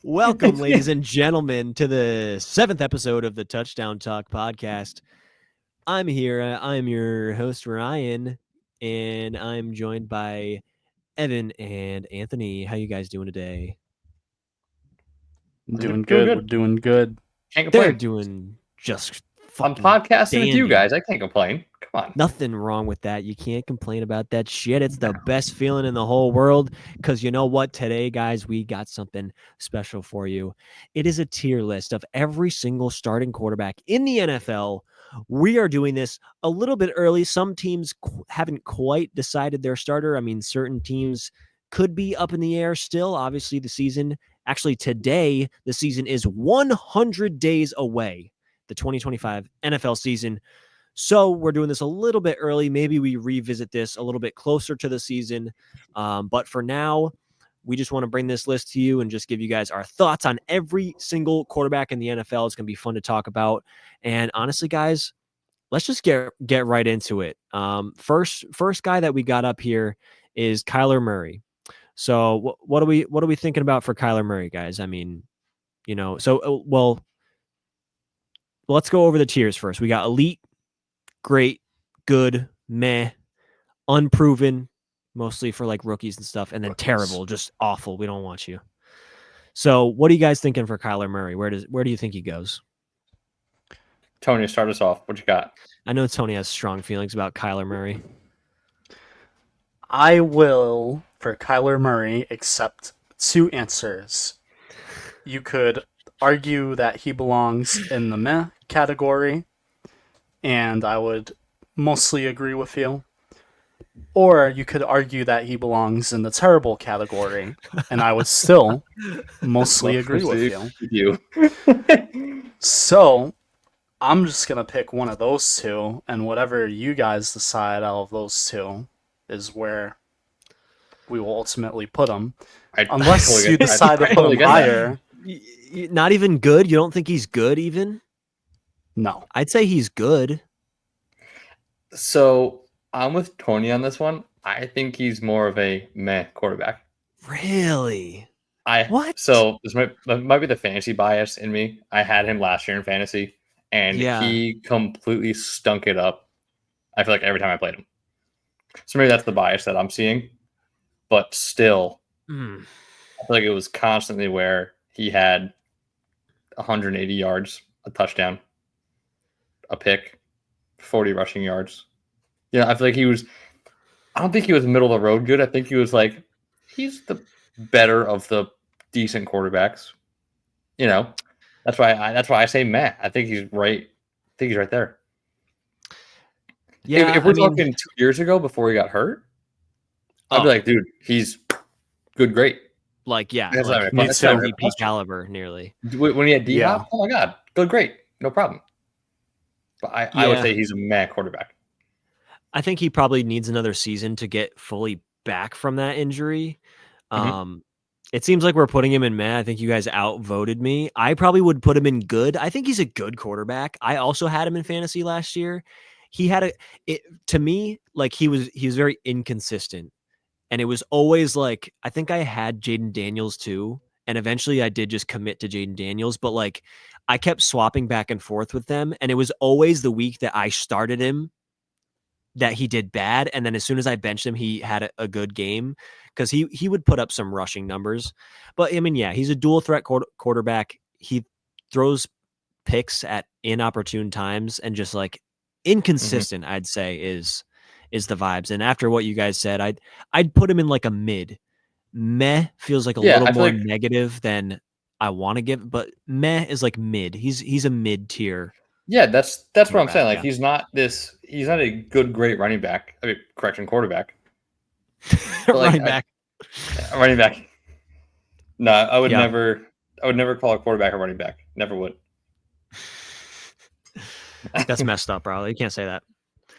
Welcome, ladies and gentlemen, to the 7th episode of the Touchdown Talk podcast. I'm here. I'm your host, Ryan, and I'm joined by Evan and Anthony. How you guys doing today? Doing good. We're doing good. Can't They're complain. doing just I'm fucking podcasting with you dandy. guys. I can't complain. Come on. Nothing wrong with that. You can't complain about that shit. It's the best feeling in the whole world because you know what? Today, guys, we got something special for you. It is a tier list of every single starting quarterback in the NFL. We are doing this a little bit early. Some teams haven't quite decided their starter. I mean, certain teams could be up in the air still. Obviously, the season, actually today, the season is 100 days away. The 2025 NFL season. So we're doing this a little bit early. Maybe we revisit this a little bit closer to the season. But for now, we just want to bring this list to you and just give you guys our thoughts on every single quarterback in the NFL. It's going to be fun to talk about. And honestly, guys, let's just get right into it. First guy that we got up here is Kyler Murray. So what are we thinking about for Kyler Murray, guys? I mean, well, let's go over the tiers first. We got elite, great, good, meh, unproven, mostly for like rookies and stuff, and then terrible, just awful. We don't want you. So what are you guys thinking for Kyler Murray? Where do you think he goes? Tony, start us off. What you got? I know Tony has strong feelings about Kyler Murray. I will, for Kyler Murray, accept two answers. You could argue that he belongs in the meh category, and I would mostly agree with you. Or you could argue that he belongs in the terrible category, and I would still mostly agree with you. So, I'm just going to pick one of those two, and whatever you guys decide out of those two is where we will ultimately put him. Unless you decide to put him higher. Not even good? You don't think he's good even? No. I'd say he's good. So I'm with Tony on this one. I think he's more of a meh quarterback. Really? What? So this might be the fantasy bias in me. I had him last year in fantasy, and he completely stunk it up. I feel like every time I played him. So maybe that's the bias that I'm seeing. But still, I feel like it was constantly where he had 180 yards, a touchdown, a pick, 40 rushing yards. I feel like I don't think he was middle of the road good. I think he was like, he's the better of the decent quarterbacks. That's why I say meh. I think he's right. I think he's right there. Yeah. If we're talking 2 years ago before he got hurt, I'd be like, dude, he's good, great. Like, yeah, that's like MVP caliber, nearly. When he had D-Hop, oh my God, good, great, no problem. But I would say he's a meh quarterback. I think he probably needs another season to get fully back from that injury. It seems like we're putting him in meh. I think you guys outvoted me. I probably would put him in good. I think he's a good quarterback. I also had him in fantasy last year. He had to me, like he was very inconsistent. And it was always like, I think I had Jaden Daniels too. And eventually I did just commit to Jaden Daniels, but like I kept swapping back and forth with them. And it was always the week that I started him that he did bad. And then as soon as I benched him, he had a good game because he would put up some rushing numbers. But I mean, yeah, he's a dual threat quarterback. He throws picks at inopportune times and just like inconsistent, I'd say is the vibes. And after what you guys said, I'd put him in like a mid. Meh feels like a little more negative than I want to give, but meh is like mid. He's a mid tier. Yeah, that's what I'm saying. Like he's not a good, great running back. I mean, quarterback. Running back. Running back. No, I would never call a quarterback a running back. Never would. That's messed up, bro. You can't say that.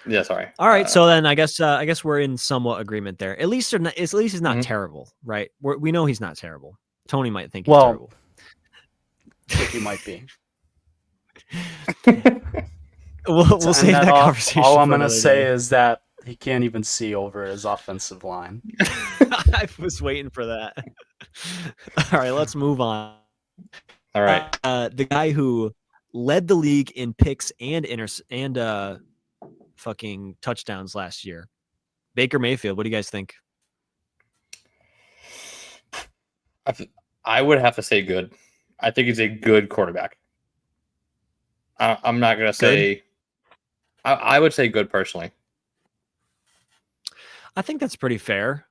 Yeah, sorry. All right, so then I guess we're in somewhat agreement there. At least he's not terrible, right? We know he's not terrible. Tony might think he's terrible. I think he might be. We'll save that conversation. All I'm going to say is that He can't even see over his offensive line. I was waiting for that. All right, let's move on. All right. The guy who led the league in picks and fucking touchdowns last year, Baker Mayfield. What do you guys think? I would have to say good. I think he's a good quarterback. I'm not going to say... I would say good personally. I think that's pretty fair.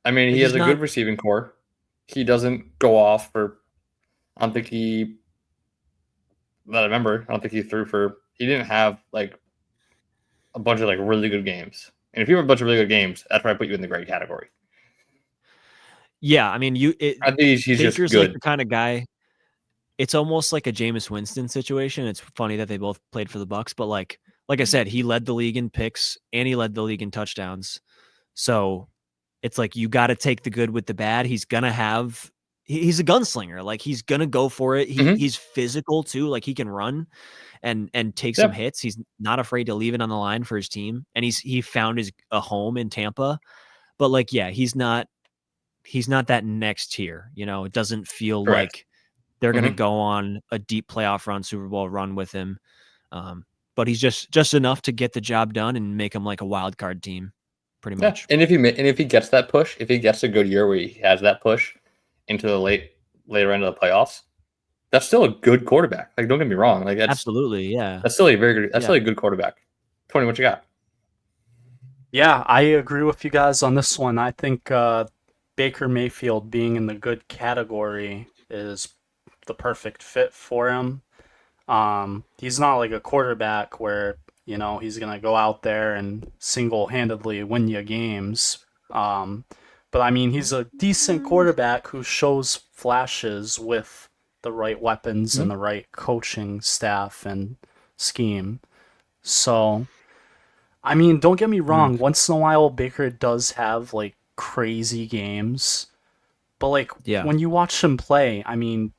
I mean, he has a good receiving core. He doesn't go off for... I don't think he... That I remember, I don't think he threw for... He didn't have, like, a bunch of, like, really good games. And if you have a bunch of really good games, that's why I put you in the great category. Yeah, I mean, I think he's just good. Like the kind of guy... It's almost like a Jameis Winston situation. It's funny that they both played for the Bucs, but like I said, he led the league in picks and he led the league in touchdowns. So it's like you got to take the good with the bad. He's gonna have. He's a gunslinger. Like he's gonna go for it. He's physical too. Like he can run and take some hits. He's not afraid to leave it on the line for his team. And he found a home in Tampa. But like, yeah, he's not that next tier. You know, it doesn't feel like they're going to go on a deep playoff run, Super Bowl run with him. But he's just enough to get the job done and make him like a wild card team, pretty much. And if he gets that push, if he gets a good year where he has that push into the later end of the playoffs, that's still a good quarterback. Like, don't get me wrong. Like, absolutely, yeah. That's still a very good. That's still a good quarterback. Tony, what you got? Yeah, I agree with you guys on this one. I think Baker Mayfield being in the good category is the perfect fit for him. He's not like a quarterback where, you know, he's going to go out there and single-handedly win you games. But I mean, he's a decent quarterback who shows flashes with the right weapons and the right coaching staff and scheme. So, I mean, don't get me wrong. Once in a while, Baker does have like crazy games. But like when you watch him play, I mean,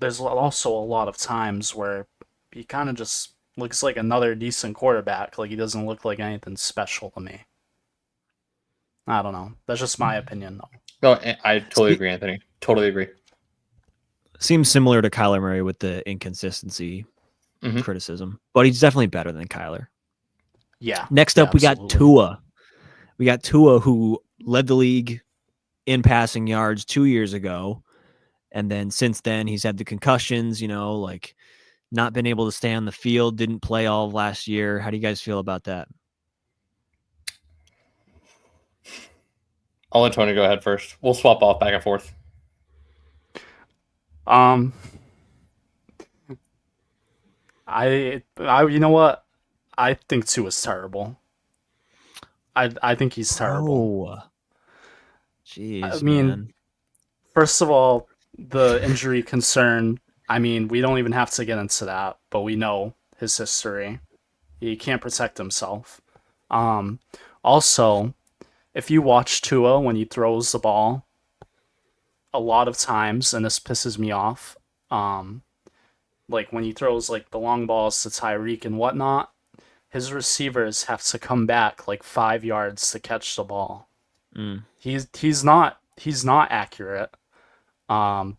there's also a lot of times where he kind of just looks like another decent quarterback. Like he doesn't look like anything special to me. I don't know. That's just my opinion, though. No, I totally agree, Anthony. Totally agree. Seems similar to Kyler Murray with the inconsistency criticism, but he's definitely better than Kyler. Yeah. Next up, we got Tua. We got Tua, who led the league in passing yards 2 years ago. And then since then, he's had the concussions, you know, like not been able to stay on the field, didn't play all of last year. How do you guys feel about that? I'll let Tony go ahead first. We'll swap off back and forth. I you know what? I think Tua's terrible. I think he's terrible. Oh. Jeez, I mean, man. First of all, the injury concern, I mean, we don't even have to get into that, but we know his history. He can't protect himself. Also, if you watch Tua when he throws the ball, a lot of times, and this pisses me off, like when he throws like the long balls to Tyreek and whatnot, his receivers have to come back like 5 yards to catch the ball. He's not accurate. Yeah.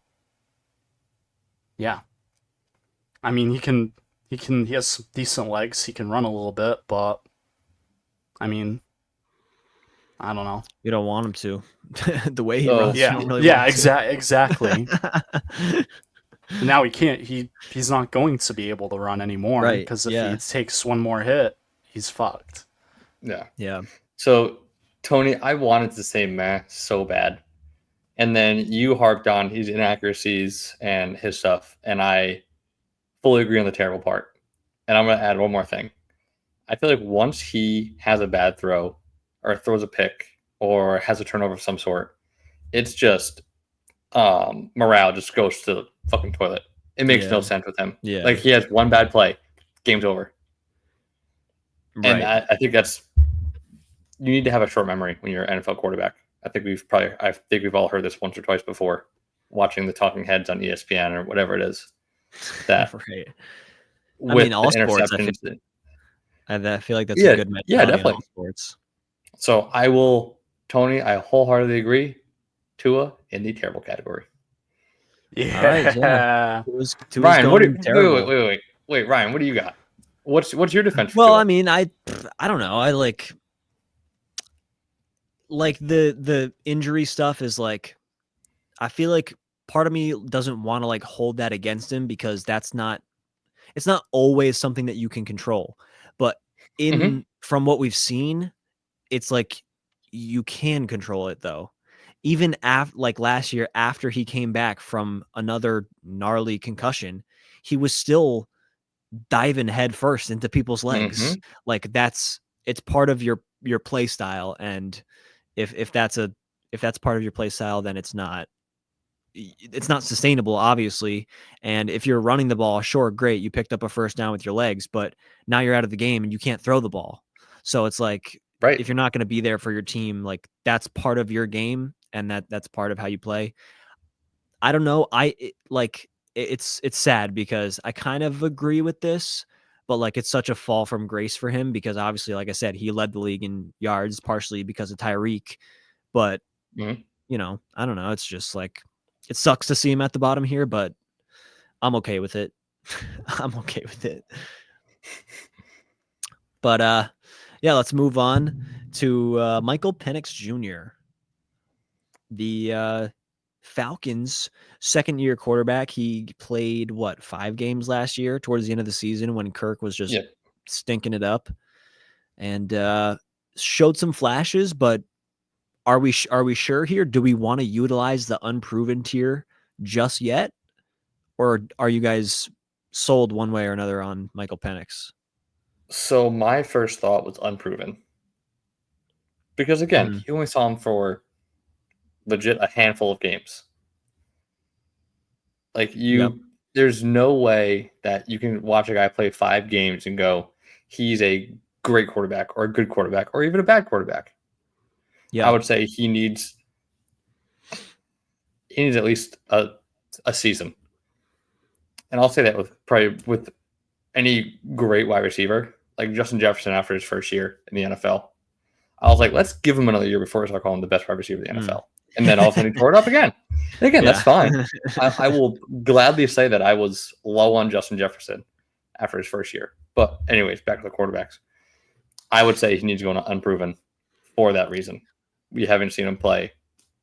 I mean, he has some decent legs. He can run a little bit, but I mean, I don't know. You don't want him to. The way he runs. Yeah, really exactly. Now he can't. He's not going to be able to run anymore because if he takes one more hit, he's fucked. Yeah. So, Tony, I wanted to say meh so bad. And then you harped on his inaccuracies and his stuff. And I fully agree on the terrible part. And I'm going to add one more thing. I feel like once he has a bad throw or throws a pick or has a turnover of some sort, it's just morale just goes to the fucking toilet. It makes no sense with him. Yeah. Like he has one bad play, game's over. Right. And I think you need to have a short memory when you're an NFL quarterback. I think we've all heard this once or twice before, watching the talking heads on ESPN or whatever it is. That I mean, all sports. I feel like that's a good mentality in all sports. So Tony, I wholeheartedly agree. Tua in the terrible category. Yeah. All right, yeah. Ryan, wait, Ryan, what do you got? What's your defense? Well, I mean, I don't know. I like the injury stuff is like, I feel like part of me doesn't want to like hold that against him because it's not always something that you can control. But from what we've seen, it's like you can control it though. Even after like last year, after he came back from another gnarly concussion, he was still diving head first into people's legs. Like it's part of your play style. And if that's part of your play style, then it's not sustainable, obviously. And if you're running the ball, sure, great, you picked up a first down with your legs, but now you're out of the game and you can't throw the ball. So it's like, if you're not going to be there for your team, like that's part of your game, and that's part of how you play. I don't know. It's sad because I kind of agree with this, but like it's such a fall from grace for him because obviously, like I said, he led the league in yards partially because of Tyreek. But you know, I don't know. It's just like, it sucks to see him at the bottom here, but I'm okay with it. I'm okay with it. But yeah, let's move on to Michael Penix Jr., the Falcons' second-year quarterback. He played 5 games last year towards the end of the season when Kirk was just stinking it up, and showed some flashes. But are we sure here? Do we want to utilize the unproven tier just yet, or are you guys sold one way or another on Michael Penix? So my first thought was unproven, because again, you only saw him for legit a handful of games. Like there's no way that you can watch a guy play 5 games and go, he's a great quarterback or a good quarterback or even a bad quarterback. Yeah, I would say he needs at least a season. And I'll say that with any great wide receiver, like Justin Jefferson after his first year in the NFL. I was like, let's give him another year before we start calling him the best wide receiver in the NFL. And then all of a sudden he tore it up again. And again, that's fine. I will gladly say that I was low on Justin Jefferson after his first year. But anyways, back to the quarterbacks. I would say he needs to go unproven for that reason. We haven't seen him play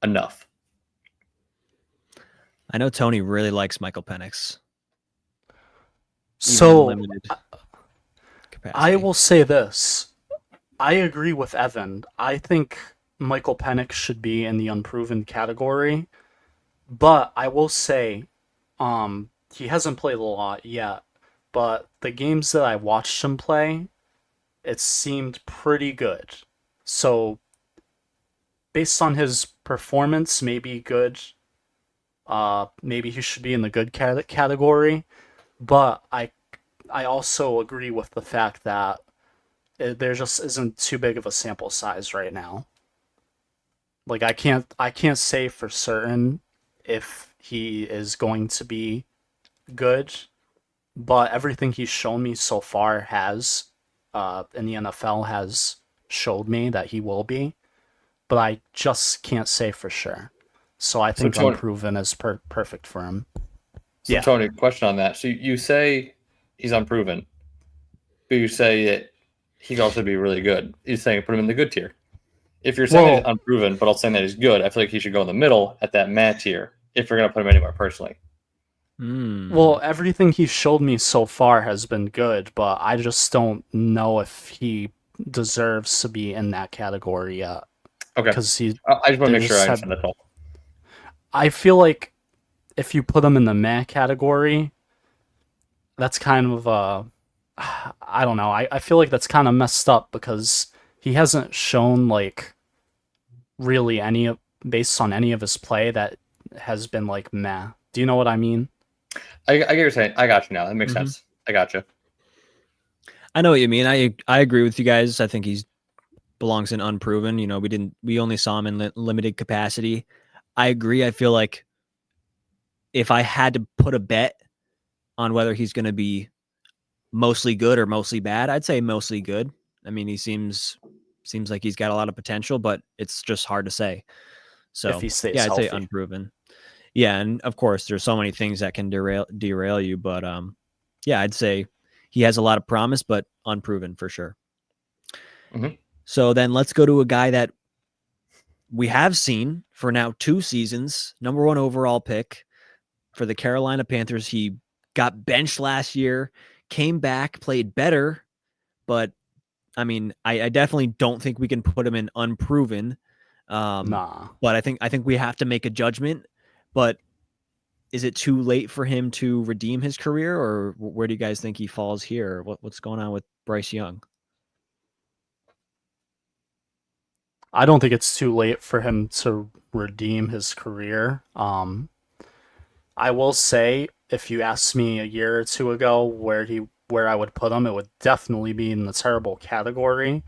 enough. I know Tony really likes Michael Penix. So I will say this. I agree with Evan. I think Michael Penix should be in the unproven category. But I will say he hasn't played a lot yet. But the games that I watched him play, it seemed pretty good. So based on his performance, maybe good. Maybe he should be in the good category. But I also agree with the fact that there just isn't too big of a sample size right now. Like I can't say for certain if he is going to be good, but everything he's shown me so far has in the NFL has showed me that he will be, but I just can't say for sure. So I think unproven is perfect for him. So Tony, question on that. So you say he's unproven, but you say that he could also be really good. You're saying put him in the good tier. If you're saying that he's unproven, but also saying that he's good, I feel like he should go in the middle at that meh tier if you're going to put him anywhere personally. Well, everything he's showed me so far has been good, but I just don't know if he deserves to be in that category yet. Okay. I just want to make sure I understand that all. I feel like if you put him in the meh category, that's kind of I don't know. I feel like that's kind of messed up because he hasn't shown like really based on any of his play that has been like meh. Do you know what I mean? I get what you're saying. I got you now. That makes sense. I got you. I know what you mean. I agree with you guys. I think he belongs in unproven. You know, we only saw him in limited capacity. I agree. I feel like if I had to put a bet on whether he's going to be mostly good or mostly bad. I'd say mostly good. I mean, he seems like he's got a lot of potential, but it's just hard to say. So if he stays yeah, I'd say healthy. unproven. Yeah, and of course, there's so many things that can derail you, but yeah, I'd say he has a lot of promise, but unproven for sure. So then let's go to a guy that we have seen for now 2 seasons, number 1 overall pick for the Carolina Panthers. He got benched last year, came back, played better, but I mean, I definitely don't think we can put him in unproven. Nah. But I think we have to make a judgment. But is it too late for him to redeem his career, or where do you guys think he falls here? What's going on with Bryce Young? I don't think it's too late for him to redeem his career. I will say, if you asked me a year or two ago where I would put him, it would definitely be in the terrible category.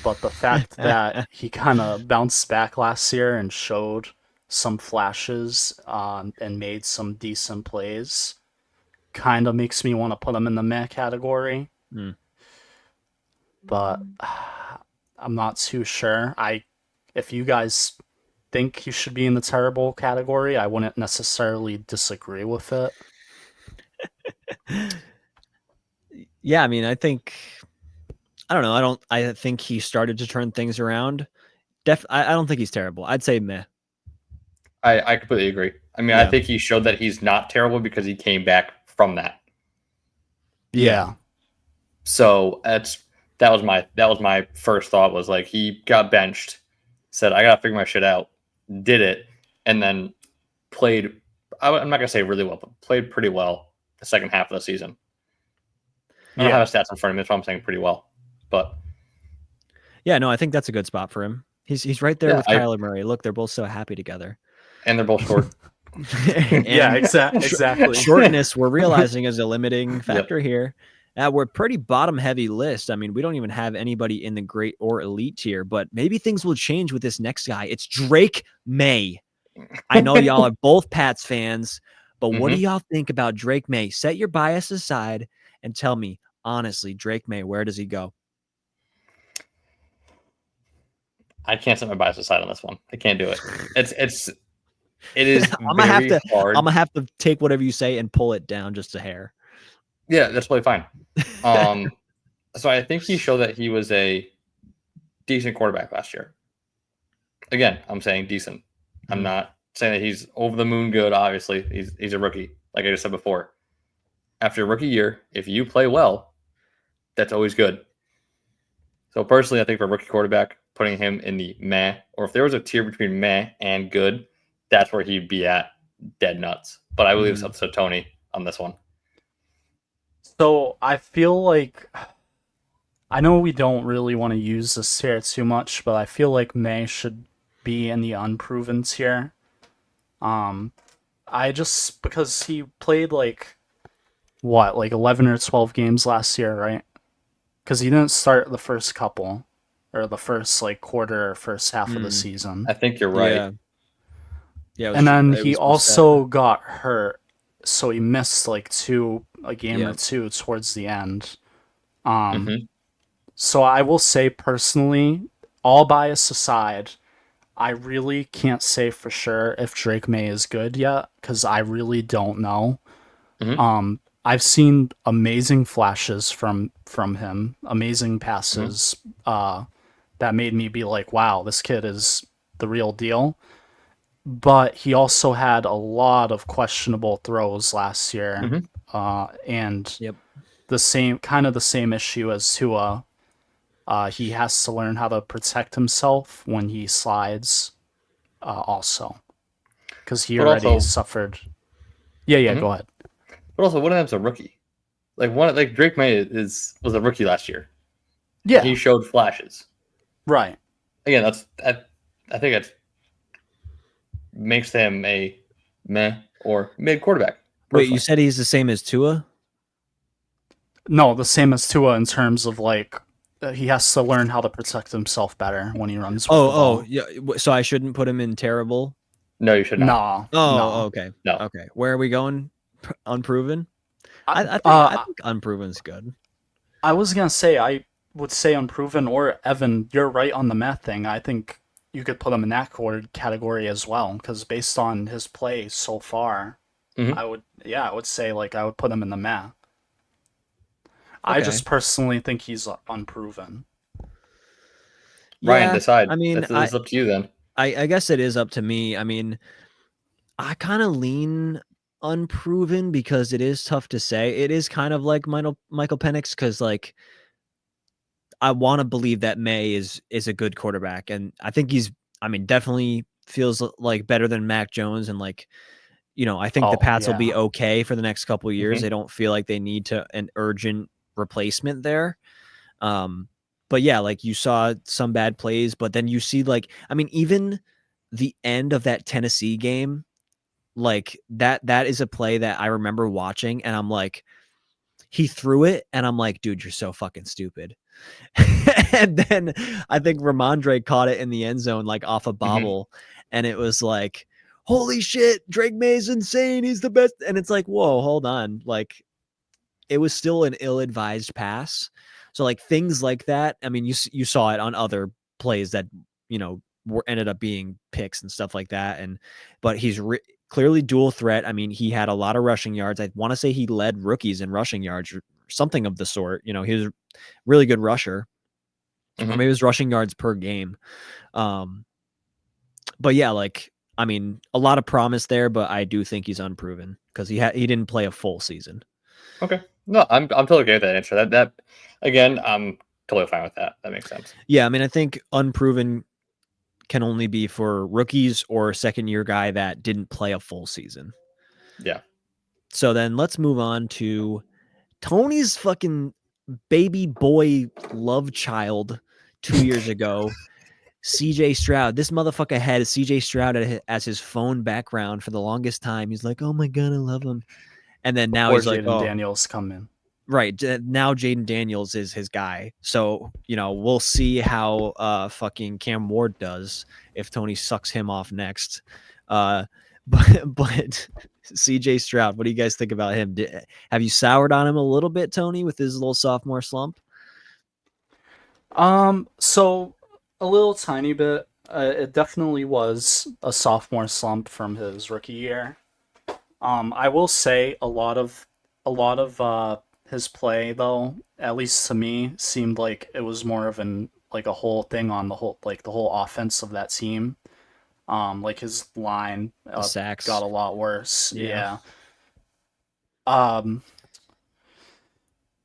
But the fact that he kind of bounced back last year and showed some flashes and made some decent plays kind of makes me want to put him in the meh category. But I'm not too sure. If you guys think he should be in the terrible category, I wouldn't necessarily disagree with it. Yeah, I mean, I think I don't know. I think he started to turn things around. I don't think he's terrible. I'd say meh. I completely agree. I mean, I think he showed that he's not terrible because he came back from that. Yeah. So that was my first thought, was like, he got benched, said, I gotta figure my shit out, did it, and then played, I'm not gonna say really well, but played pretty well the second half of the season. I don't have the stats in front of me, that's why I'm saying pretty well. But yeah, no, I think that's a good spot for him. He's right there with Kyler Murray. Look, they're both so happy together. And they're both short. Yeah, exactly. Shortness, we're realizing, is a limiting factor here. We're pretty bottom heavy list. I mean, we don't even have anybody in the great or elite tier, but maybe things will change with this next guy. It's Drake May. I know y'all are both Pats fans, but what do y'all think about Drake May? Set your bias aside and tell me, honestly, Drake May, where does he go? I can't set my bias aside on this one. I can't do it. It is I'm hard. I'm gonna have to take whatever you say and pull it down just a hair. Yeah, that's totally fine. So I think he showed that he was a decent quarterback last year. Again, I'm saying decent. I'm not saying that he's over the moon good. Obviously, he's a rookie, like I just said before. After a rookie year, if you play well, that's always good. So personally, I think for a rookie quarterback, putting him in the meh, or if there was a tier between meh and good, that's where he'd be at, dead nuts. But I believe it's up to Tony on this one. So I feel like, I know we don't really want to use this tier too much, but I feel like May should be in the unproven tier. Because he played like 11 or 12 games last year, right? Because he didn't start the first couple, or the first quarter or first half of the season. I think you're right. Yeah, and then he also got hurt, so he missed a game or two towards the end. So I will say personally, all bias aside, I really can't say for sure if Drake May is good yet, because I really don't know. I've seen amazing flashes from him, amazing passes that made me be like, wow, this kid is the real deal. But he also had a lot of questionable throws last year, and the same issue as Tua. He has to learn how to protect himself when he slides, also, because he already suffered. Yeah, go ahead. But also, one of them's a rookie. Drake May was a rookie last year. Yeah, he showed flashes. Right. Again, I think it makes him a meh or mid quarterback. Wait, you said he's the same as Tua? No, the same as Tua in terms of he has to learn how to protect himself better when he runs. Yeah. So I shouldn't put him in terrible? No, you should not. No. Okay. No. Okay. Where are we going? Unproven? I think unproven's good. I was gonna say I would say unproven, or Evan, you're right on the meth thing. I think you could put him in that category as well, because based on his play so far, Hmm. I would say like I would put him in the meth. I Okay. just personally think he's unproven. Ryan, Yeah. decide. I mean, This is up to you then. I guess it is up to me. I mean, I kind of lean unproven because it is tough to say. It is kind of like Michael Penix because like I want to believe that May is a good quarterback, and I think he's. I mean, definitely feels like better than Mac Jones, and like I think the Oh Pats will be yeah. okay for the next couple of years. Hmm. They don't feel like they need an urgent replacement there. Um, but yeah, like you saw some bad plays, but then you see like I mean, even the end of that Tennessee game, like that is a play that I remember watching, and I'm like, he threw it, and I'm like, dude, you're so fucking stupid. And then I think Ramondre caught it in the end zone, like off a Hmm. bobble, and it was like, holy shit, Drake May's insane. He's the best. And it's like, whoa, hold on. Like, it was still an ill-advised pass. So like things like that. I mean, you saw it on other plays that ended up being picks and stuff like that. But he's clearly dual threat. I mean, he had a lot of rushing yards. I want to say he led rookies in rushing yards or something of the sort. He was a really good rusher, or Hmm. maybe it was rushing yards per game. Um, but yeah, like I mean, a lot of promise there, but I do think he's unproven because he didn't play a full season. Okay. No, I'm totally okay with that answer. That again, I'm totally fine with that. That makes sense. Yeah, I mean, I think unproven can only be for rookies or a second year guy that didn't play a full season. Yeah. So then let's move on to Tony's fucking baby boy love child 2 years ago, CJ Stroud. This motherfucker had CJ Stroud as his phone background for the longest time. He's like, oh my God, I love him. And then now Before he's like, Jaden oh, Daniels come in. right. Now Jaden Daniels is his guy. So, we'll see how fucking Cam Ward does if Tony sucks him off next. Uh, but CJ Stroud, what do you guys think about him? Have you soured on him a little bit, Tony, with his little sophomore slump? So a little tiny bit. It definitely was a sophomore slump from his rookie year. I will say a lot of his play though, at least to me, seemed like it was more of a whole thing on the whole offense of that team. Like his line The sacks. got a lot worse. Yeah. Yeah. Um,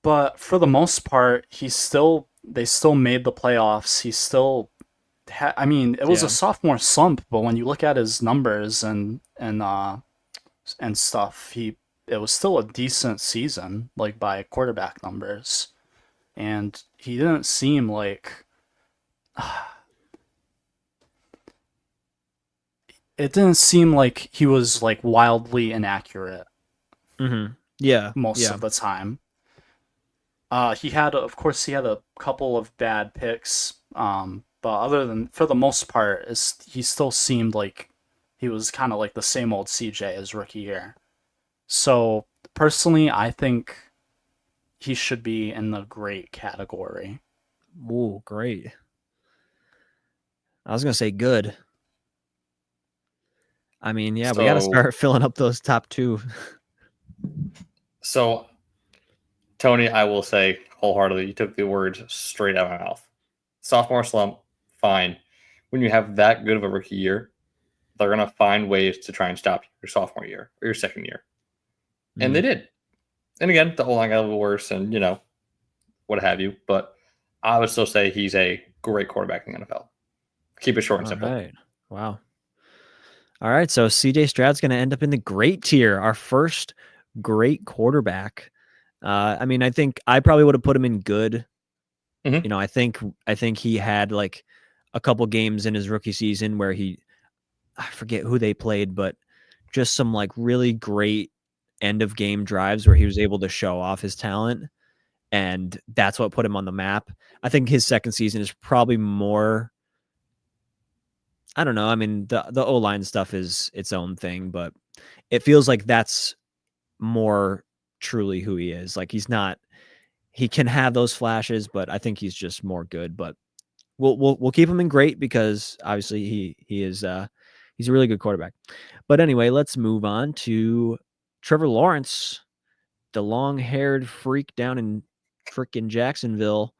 but for the most part, they still made the playoffs. He still I mean, it was a Yeah. sophomore slump, but when you look at his numbers and stuff, it was still a decent season, like by quarterback numbers. And he didn't seem like it didn't seem like he was like wildly inaccurate Mm-hmm. Yeah. most Yeah. of the time. Of course, he had a couple of bad picks. But other than for the most part, he still seemed like he was kind of like the same old CJ as rookie year. So personally, I think he should be in the great category. Ooh, great. I was gonna say good. I mean, yeah, we got to So start filling up those top two. so Tony, I will say wholeheartedly, you took the words straight out of my mouth. Sophomore slump, fine. When you have that good of a rookie year, they're gonna find ways to try and stop your sophomore year or your second year. And they Mm. did. And again, the whole line got a little worse and what have you. But I would still say he's a great quarterback in the NFL. Keep it short and All simple. right. Wow. All right. So CJ Stroud's going to end up in the great tier, our first great quarterback. I mean, I think I probably would have put him in good. Mhm. I think he had like a couple games in his rookie season where I forget who they played, but just some like really great end of game drives where he was able to show off his talent. And that's what put him on the map. I think his second season is probably more. I don't know. I mean, the O line stuff is its own thing, but it feels like that's more truly who he is. Like he can have those flashes, but I think he's just more good. But we'll keep him in great because obviously he is he's a really good quarterback. But anyway, let's move on to Trevor Lawrence, the long-haired freak down in freaking Jacksonville.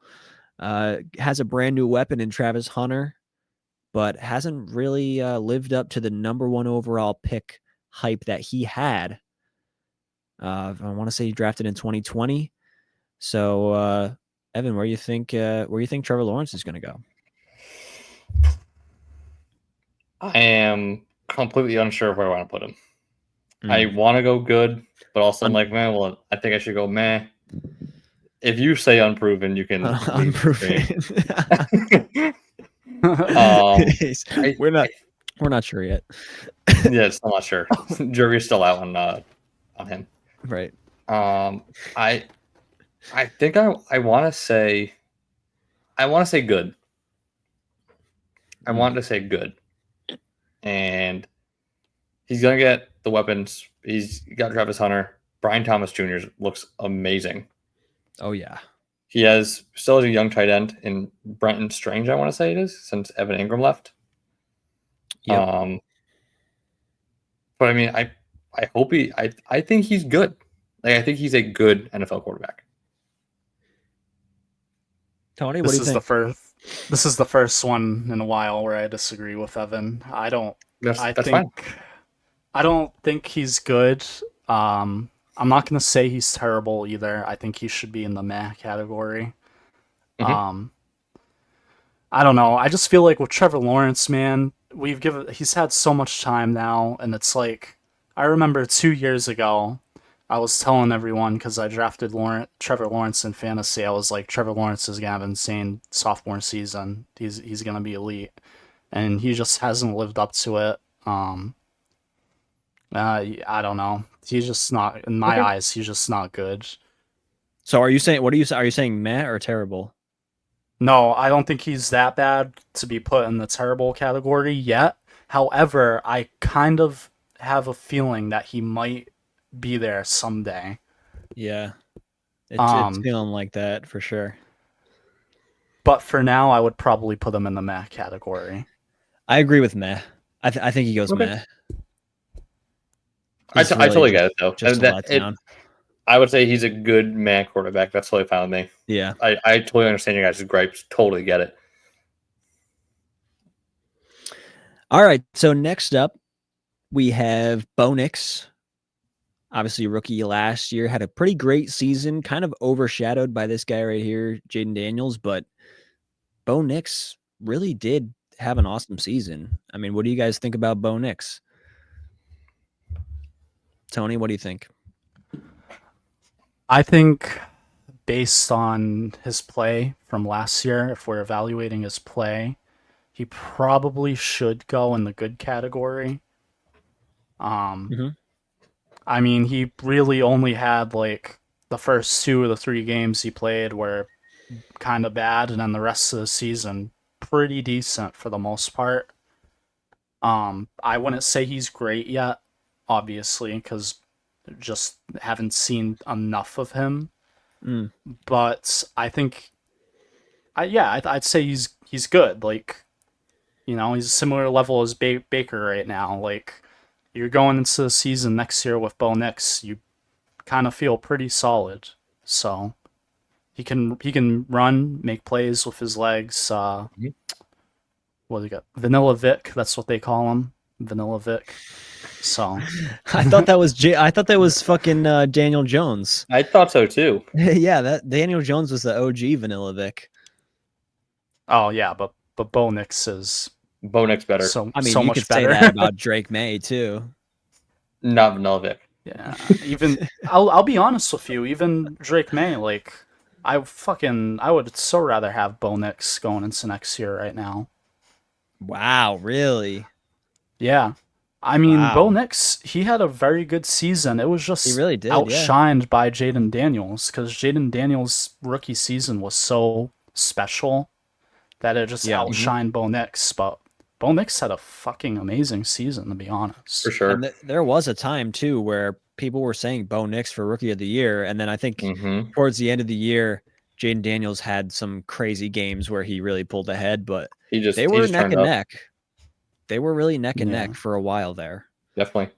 Has a brand new weapon in Travis Hunter, but hasn't really lived up to the number 1 overall pick hype that he had. I want to say he drafted in 2020. So, Evan, where you think Trevor Lawrence is going to go? I am completely unsure where I want to put him. I want to go good, but also I'm like, man, well, I think I should go meh. If you say unproven, you can unproven. We're not sure yet. Yeah, I'm not sure. Jury's still out on him. Right. I think I want to say good. I want to say good. And he's going to get the weapons. He's got Travis Hunter. Brian Thomas Jr. looks amazing. Oh, yeah. He still has a young tight end in Brenton Strange, I want to say it is, since Evan Ingram left. Yep. But I mean, I hope I think he's good. Like, I think he's a good NFL quarterback. Tony, what do you think? This is the first one in a while where I disagree with Evan. That's fine. I don't think he's good. I'm not going to say he's terrible either. I think he should be in the meh category. Mm-hmm. I don't know. I just feel like with Trevor Lawrence, man, he's had so much time now, and it's like, I remember 2 years ago, I was telling everyone, because I drafted Trevor Lawrence in fantasy, I was like, Trevor Lawrence is going to have an insane sophomore season. He's going to be elite. And he just hasn't lived up to it. I don't know. He's just not, in my eyes, he's just not good. So are you saying meh or terrible? No, I don't think he's that bad to be put in the terrible category yet. However, I kind of have a feeling that he might be there someday. Yeah. It's feeling like that for sure. But for now, I would probably put him in the meh category. I agree with meh. I think he goes meh. I totally get it, though. I would say he's a good meh quarterback. That's totally fine with me. Yeah. I totally understand your guys' gripes. Totally get it. All right. So next up, we have Bo Nix. Obviously, rookie last year, had a pretty great season, kind of overshadowed by this guy right here, Jayden Daniels. But Bo Nix really did have an awesome season. I mean, what do you guys think about Bo Nix? Tony, what do you think? I think based on his play from last year, if we're evaluating his play, he probably should go in the good category. I mean, he really only had like the first 2 of the 3 games he played were kind of bad, and then the rest of the season pretty decent for the most part. I wouldn't say he's great yet, obviously, because just haven't seen enough of him. But I think, I'd say he's good. Like, he's a similar level as Baker right now. Like, you're going into the season next year with Bo Nix, you kind of feel pretty solid. So he can run, make plays with his legs. What do you got? Vanilla Vic, that's what they call him. Vanilla Vic. So I thought that was fucking Daniel Jones. I thought so too. Yeah, that Daniel Jones was the OG Vanilla Vic. Oh yeah, but Bo Nix is Bo Nix better. So I mean, so you much could better. say that about Drake May too. Not Vanilla Vic. Yeah, even I'll be honest with you. Even Drake May, like I would so rather have Bo Nix going into next year right now. Wow, really? Yeah. I mean, Bo Nix, he had a very good season. It was just he really did, outshined by Jayden Daniels, because Jayden Daniels' rookie season was so special that it just outshined Bo Nix. But Bo Nix had a fucking amazing season, to be honest. For sure. And there was a time too where people were saying Bo Nix for Rookie of the Year, and then I think towards the end of the year, Jaden Daniels had some crazy games where he really pulled ahead, but they were neck and neck. They were really neck and neck for a while there. Definitely.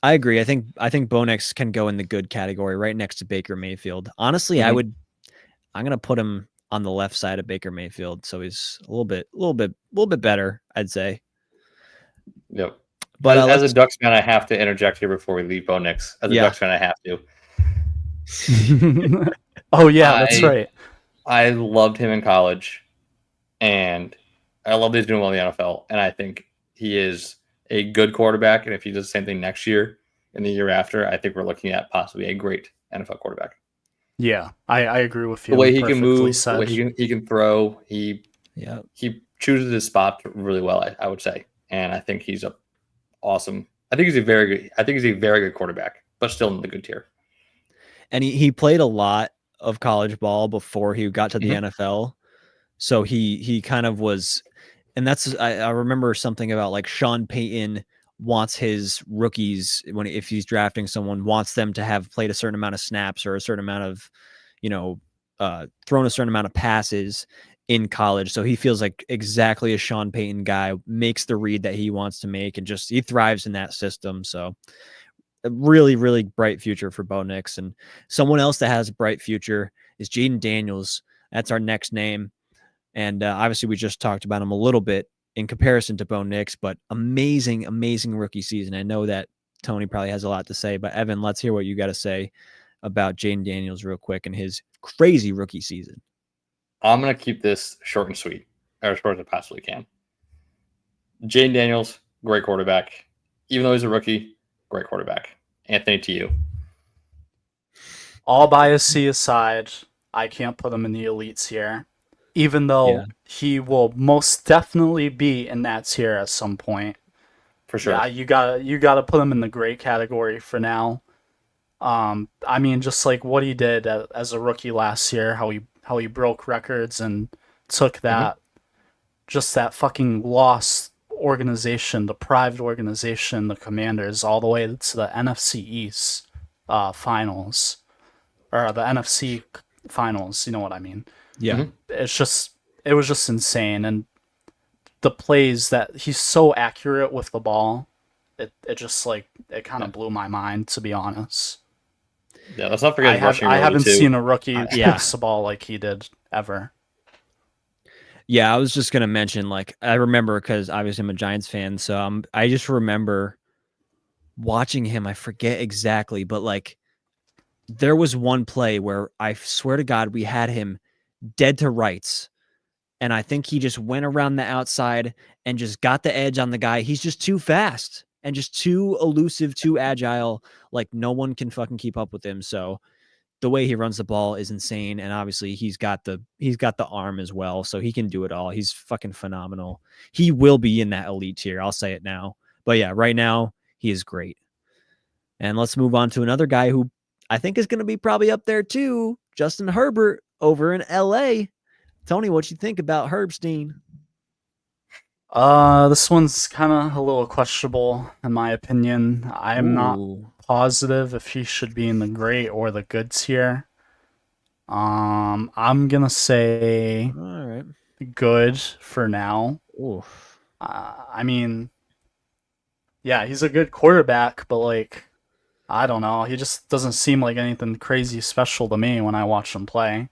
I agree. I think Bo Nix can go in the good category right next to Baker Mayfield. Honestly, I'm going to put him on the left side of Baker Mayfield, so he's a little bit better, I'd say. Yep. But as a Ducks fan, I have to interject here before we leave Bo Nix. As a Ducks fan, I have to. Oh yeah, that's right. I loved him in college, and I love that he's doing well in the NFL. And I think he is a good quarterback. And if he does the same thing next year and the year after, I think we're looking at possibly a great NFL quarterback. Yeah, I agree with you. The way he can move, the way he can throw, he chooses his spot really well, I would say. And I think he's awesome. I think he's a very good quarterback, but still in the good tier. And he played a lot of college ball before he got to the NFL. So he kind of was, and that's, I remember something about like Sean Payton wants his rookies if he's drafting someone, wants them to have played a certain amount of snaps or a certain amount of, thrown a certain amount of passes in college. So he feels like exactly a Sean Payton guy, makes the read that he wants to make, and he thrives in that system. So a really, really bright future for Bo Nix. And someone else that has a bright future is Jaden Daniels. That's our next name. And obviously we just talked about him a little bit in comparison to Bo Nix, but amazing, amazing rookie season. I know that Tony probably has a lot to say, but Evan, let's hear what you got to say about Jaden Daniels real quick and his crazy rookie season. I'm going to keep this short and sweet, or as short as I possibly can. Jaden Daniels, great quarterback. Even though he's a rookie, great quarterback. Anthony, to you. All bias aside, I can't put him in the elites here, even though he will most definitely be in that tier at some point. For sure. Yeah, you gotta put him in the great category for now. I mean, just like what he did as a rookie last year, how he broke records and took that, just that fucking lost organization, deprived organization, the Commanders, all the way to the NFC East finals, or the NFC finals. You know what I mean? Yeah. It was just insane, and the plays that he's so accurate with the ball, it kind of blew my mind, to be honest. Yeah, let's not forget I haven't seen a rookie pass the ball like he did ever. Yeah, I was just gonna mention, like, I remember, because obviously I'm a Giants fan, so I just remember watching him. I forget exactly, but like there was one play where I swear to God we had him dead to rights, and I think he just went around the outside and just got the edge on the guy. He's just too fast and just too elusive, too agile. Like no one can fucking keep up with him. So the way he runs the ball is insane. And obviously he's got the arm as well. So he can do it all. He's fucking phenomenal. He will be in that elite tier. I'll say it now. But yeah, right now he is great. And let's move on to another guy who I think is going to be probably up there too. Justin Herbert over in LA. Tony, what you think about Herbstein? This one's kind of a little questionable in my opinion. I'm not positive if he should be in the great or the good tier. I'm gonna say all right, good for now. Oof. I mean, yeah, he's a good quarterback, but like, I don't know. He just doesn't seem like anything crazy special to me when I watch him play.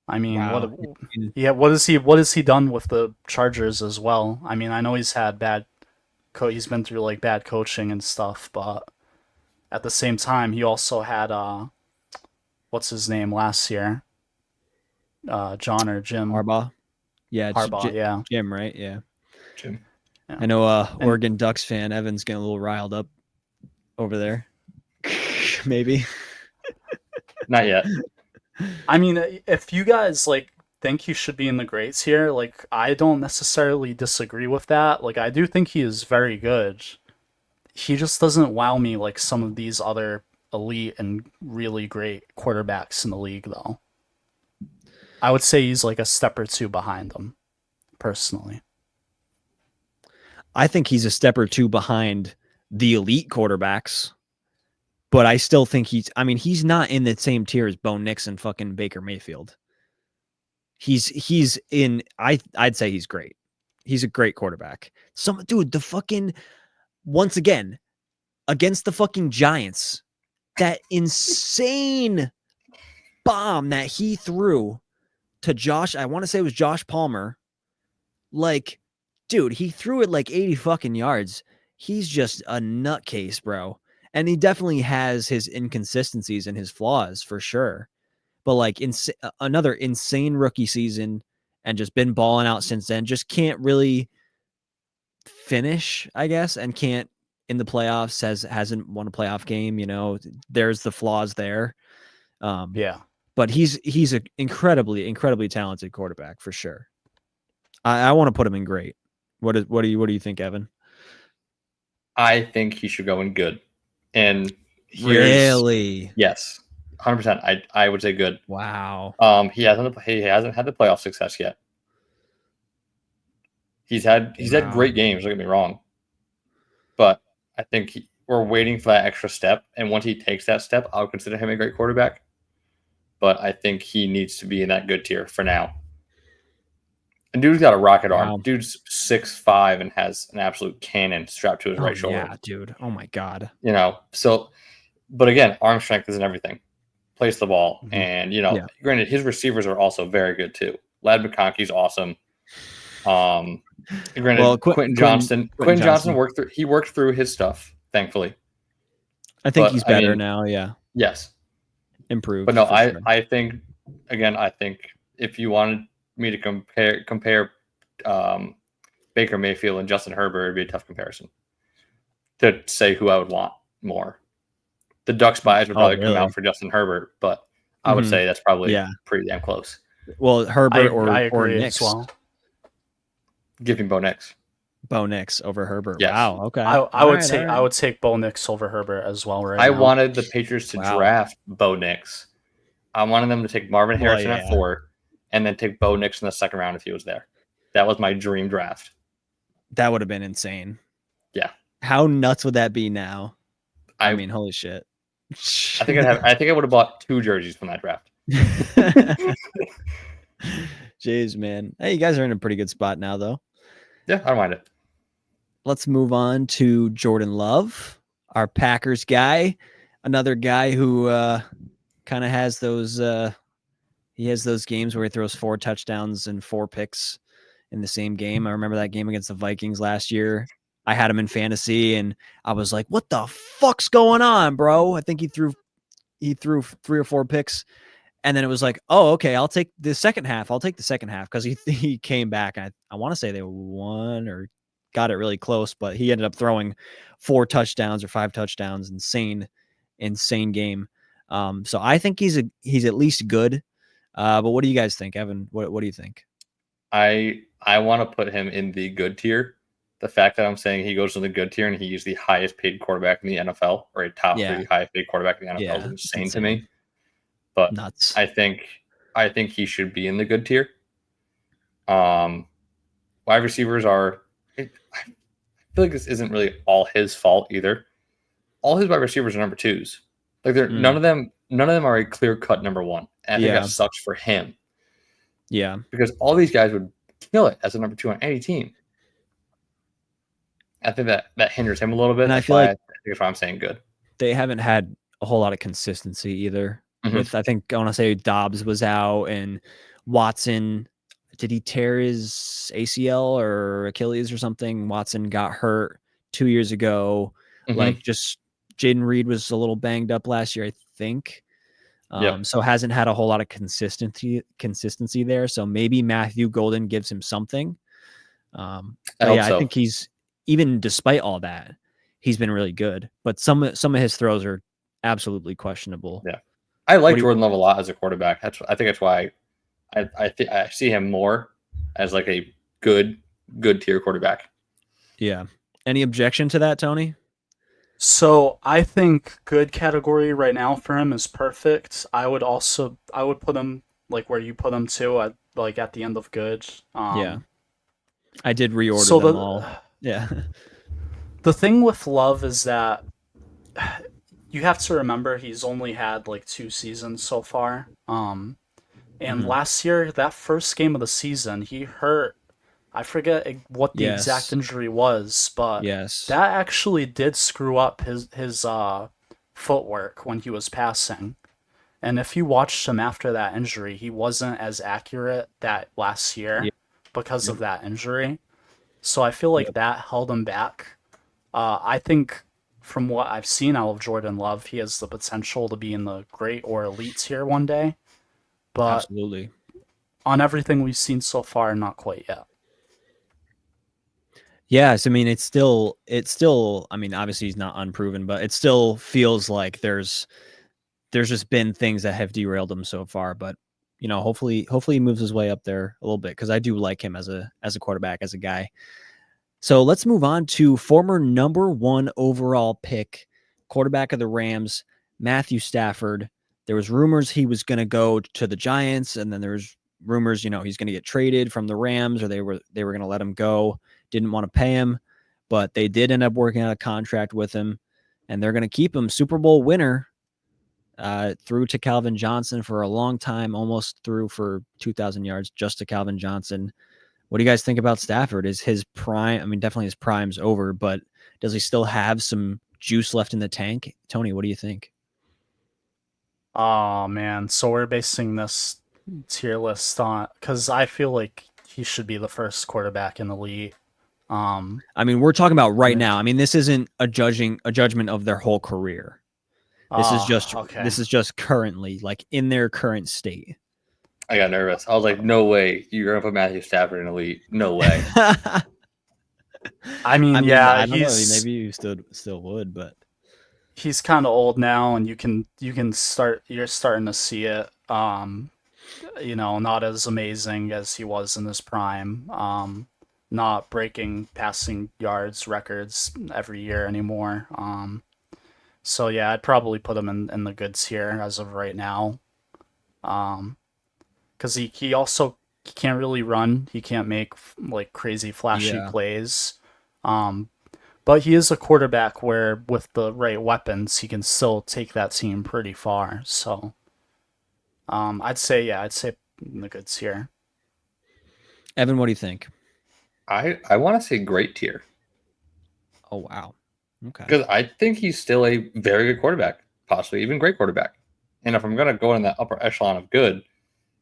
I mean, wow. what has he done with the Chargers as well? I mean, I know he's had he's been through like bad coaching and stuff, but at the same time, he also had what's his name last year? John or Jim Harbaugh. Yeah, Harbaugh. Yeah, Jim, right? Yeah, Jim. Yeah. I know. Oregon Ducks fan Evan's getting a little riled up over there. Maybe. Not yet. I mean, if you guys like think he should be in the greats here, like I don't necessarily disagree with that. Like I do think he is very good. He just doesn't wow me like some of these other elite and really great quarterbacks in the league, though. I would say he's like a step or two behind them, personally. I think he's a step or two behind the elite quarterbacks, but I still think he's not in the same tier as Bo Nix and fucking Baker Mayfield. He's in, I'd say he's great. He's a great quarterback. Dude, the fucking, once again, against the fucking Giants, that insane bomb that he threw to Josh, I want to say it was Josh Palmer. Like, dude, he threw it like 80 fucking yards. He's just a nutcase, bro. And he definitely has his inconsistencies and his flaws for sure. But like another insane rookie season and just been balling out since then. Just can't really finish, I guess, and can't in the playoffs, hasn't won a playoff game. You know, there's the flaws there. Yeah. But he's an incredibly talented quarterback for sure. I want to put him in great. What do you think, Evan? I think he should go in good. And really, yes, 100%. I would say good. Wow. He hasn't had the playoff success yet. He's had great games. Don't get me wrong, but I think we're waiting for that extra step. And once he takes that step, I'll consider him a great quarterback. But I think he needs to be in that good tier for now. And dude's got a rocket arm. Wow. Dude's 6'5" and has an absolute cannon strapped to his right shoulder. Yeah, dude. Oh my god. You know, so, but again, arm strength isn't everything. Plays the ball, and granted, his receivers are also very good too. Ladd McConkey's awesome. Granted, Quentin Johnston worked through his stuff, thankfully. I think he's better now. Yeah. Yes. Improved. But no, I think if you wanted me to compare Baker Mayfield and Justin Herbert, it'd be a tough comparison to say who I would want more. The Ducks bias would probably come out for Justin Herbert, but I would say that's probably pretty damn close. Well, Herbert or Nix. Well. Give him Bo Nix. Bo Nix over Herbert. Yes. Wow. Okay. I would take Bo Nix over Herbert as well. I wanted the Patriots to draft Bo Nix. I wanted them to take Marvin Harrison at 4, and then take Bo Nix in the second round if he was there. That was my dream draft. That would have been insane. Yeah. How nuts would that be now? I mean, holy shit. I think I would have bought 2 jerseys from that draft. Jeez, man. Hey, you guys are in a pretty good spot now, though. Yeah, I don't mind it. Let's move on to Jordan Love, our Packers guy. Another guy who kind of has those he has those games where he throws 4 touchdowns and 4 picks in the same game. I remember that game against the Vikings last year. I had him in fantasy and I was like, what the fuck's going on, bro? I think he threw 3 or 4 picks. And then it was like, oh, okay, I'll take the second half. Because he came back. I want to say they won or got it really close, but he ended up throwing 4 touchdowns or 5 touchdowns. Insane game. So I think he's at least good. But what do you guys think, Evan? What do you think? I want to put him in the good tier. The fact that I'm saying he goes to the good tier and he's the highest paid quarterback in the NFL, or a top 3 highest paid quarterback in the NFL, is insane to me. But nuts. I think he should be in the good tier. Wide receivers are. I feel like this isn't really all his fault either. All his wide receivers are number 2s. Like none of them are a clear cut number 1. And I think that sucks for him. Yeah, because all these guys would kill it as a number 2 on any team. I think that hinders him a little bit. And I feel like if I'm saying good, they haven't had a whole lot of consistency either. With I think I want to say Dobbs was out and Watson, did he tear his ACL or Achilles or something? Watson got hurt 2 years ago. Like just Jaden Reed was a little banged up last year, I think. So hasn't had a whole lot of consistency there. So maybe Matthew Golden gives him something. I think he's, even despite all that, he's been really good. But some of his throws are absolutely questionable. Yeah. I like Jordan Love a lot as a quarterback. I think that's why I see him more as like a good tier quarterback. Yeah. Any objection to that, Tony? So I think good category right now for him is perfect. I would put him like where you put him too, like at the end of good. I did reorder them all. Yeah. The thing with Love is that you have to remember he's only had like 2 seasons so far. And Mhm. last year, that first game of the season, he hurt. I forget what the exact Yes. injury was, but Yes. that actually did screw up his footwork when he was passing. And if you watched him after that injury, he wasn't as accurate that last Yep. year because Yep. of that injury. So I feel like Yep. that held him back. I think from what I've seen out of Jordan Love, he has the potential to be in the great or elite tier one day. But Absolutely. on everything we've seen so far, not quite yet. Yes, I mean it's still I mean obviously he's not unproven, but it still feels like there's just been things that have derailed him so far, but you know, hopefully he moves his way up there a little bit cuz I do like him as a quarterback, as a guy. So let's move on to former number 1 overall pick, quarterback of the Rams, Matthew Stafford. There was rumors he was going to go to the Giants, and then there was rumors, you know, he's going to get traded from the Rams, or they were going to let him go. Didn't want to pay him, but they did end up working out a contract with him, and they're going to keep him. Super Bowl winner, threw to Calvin Johnson for a long time, almost threw for 2,000 yards just to Calvin Johnson. What do you guys think about Stafford? Is his prime? I mean, definitely his prime's over, but does he still have some juice left in the tank? Tony, what do you think? Oh man, so we're basing this tier list on because I feel like he should be the first quarterback in the league. I mean, we're talking about right And now. I mean, this isn't a judgment of their whole career. okay. This is just currently, like in their current state. I got nervous. I was like, no way. You're going to put Matthew Stafford in elite. No way. I mean, I mean, yeah, I don't know. Maybe you still would, but he's kind of old now, and you're starting to see it. Not as amazing as he was in his prime. Not breaking passing yards records every year anymore. So yeah, I'd probably put him in the good tier as of right now. Because he also he can't really run. He can't make like crazy flashy yeah. plays. Um, but he is a quarterback where with the right weapons, he can still take that team pretty far. So I'd say in the good tier. Evan, what do you think? I want to say great tier Oh wow. Okay. because I think he's still a very good quarterback, possibly even great quarterback. And if I'm going to go in that upper echelon of good,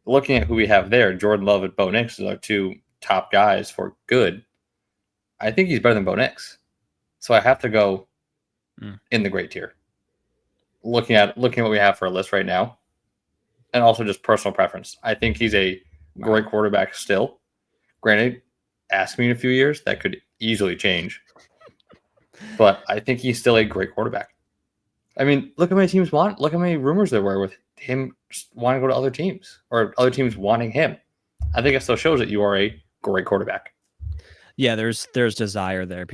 looking at who we have there, Jordan Love and Bo Nix are our two top guys for good. I think he's better than Bo Nix. So I have to go in the great tier. Looking at what we have for a list right now, and also just personal preference. I think he's a great quarterback still. Granted, ask me in a few years, that could easily change. But I think he's still a great quarterback. I mean, look how many rumors there were with him wanting to go to other teams or other teams wanting him. I think it still shows that you are a great quarterback. Yeah, there's desire there.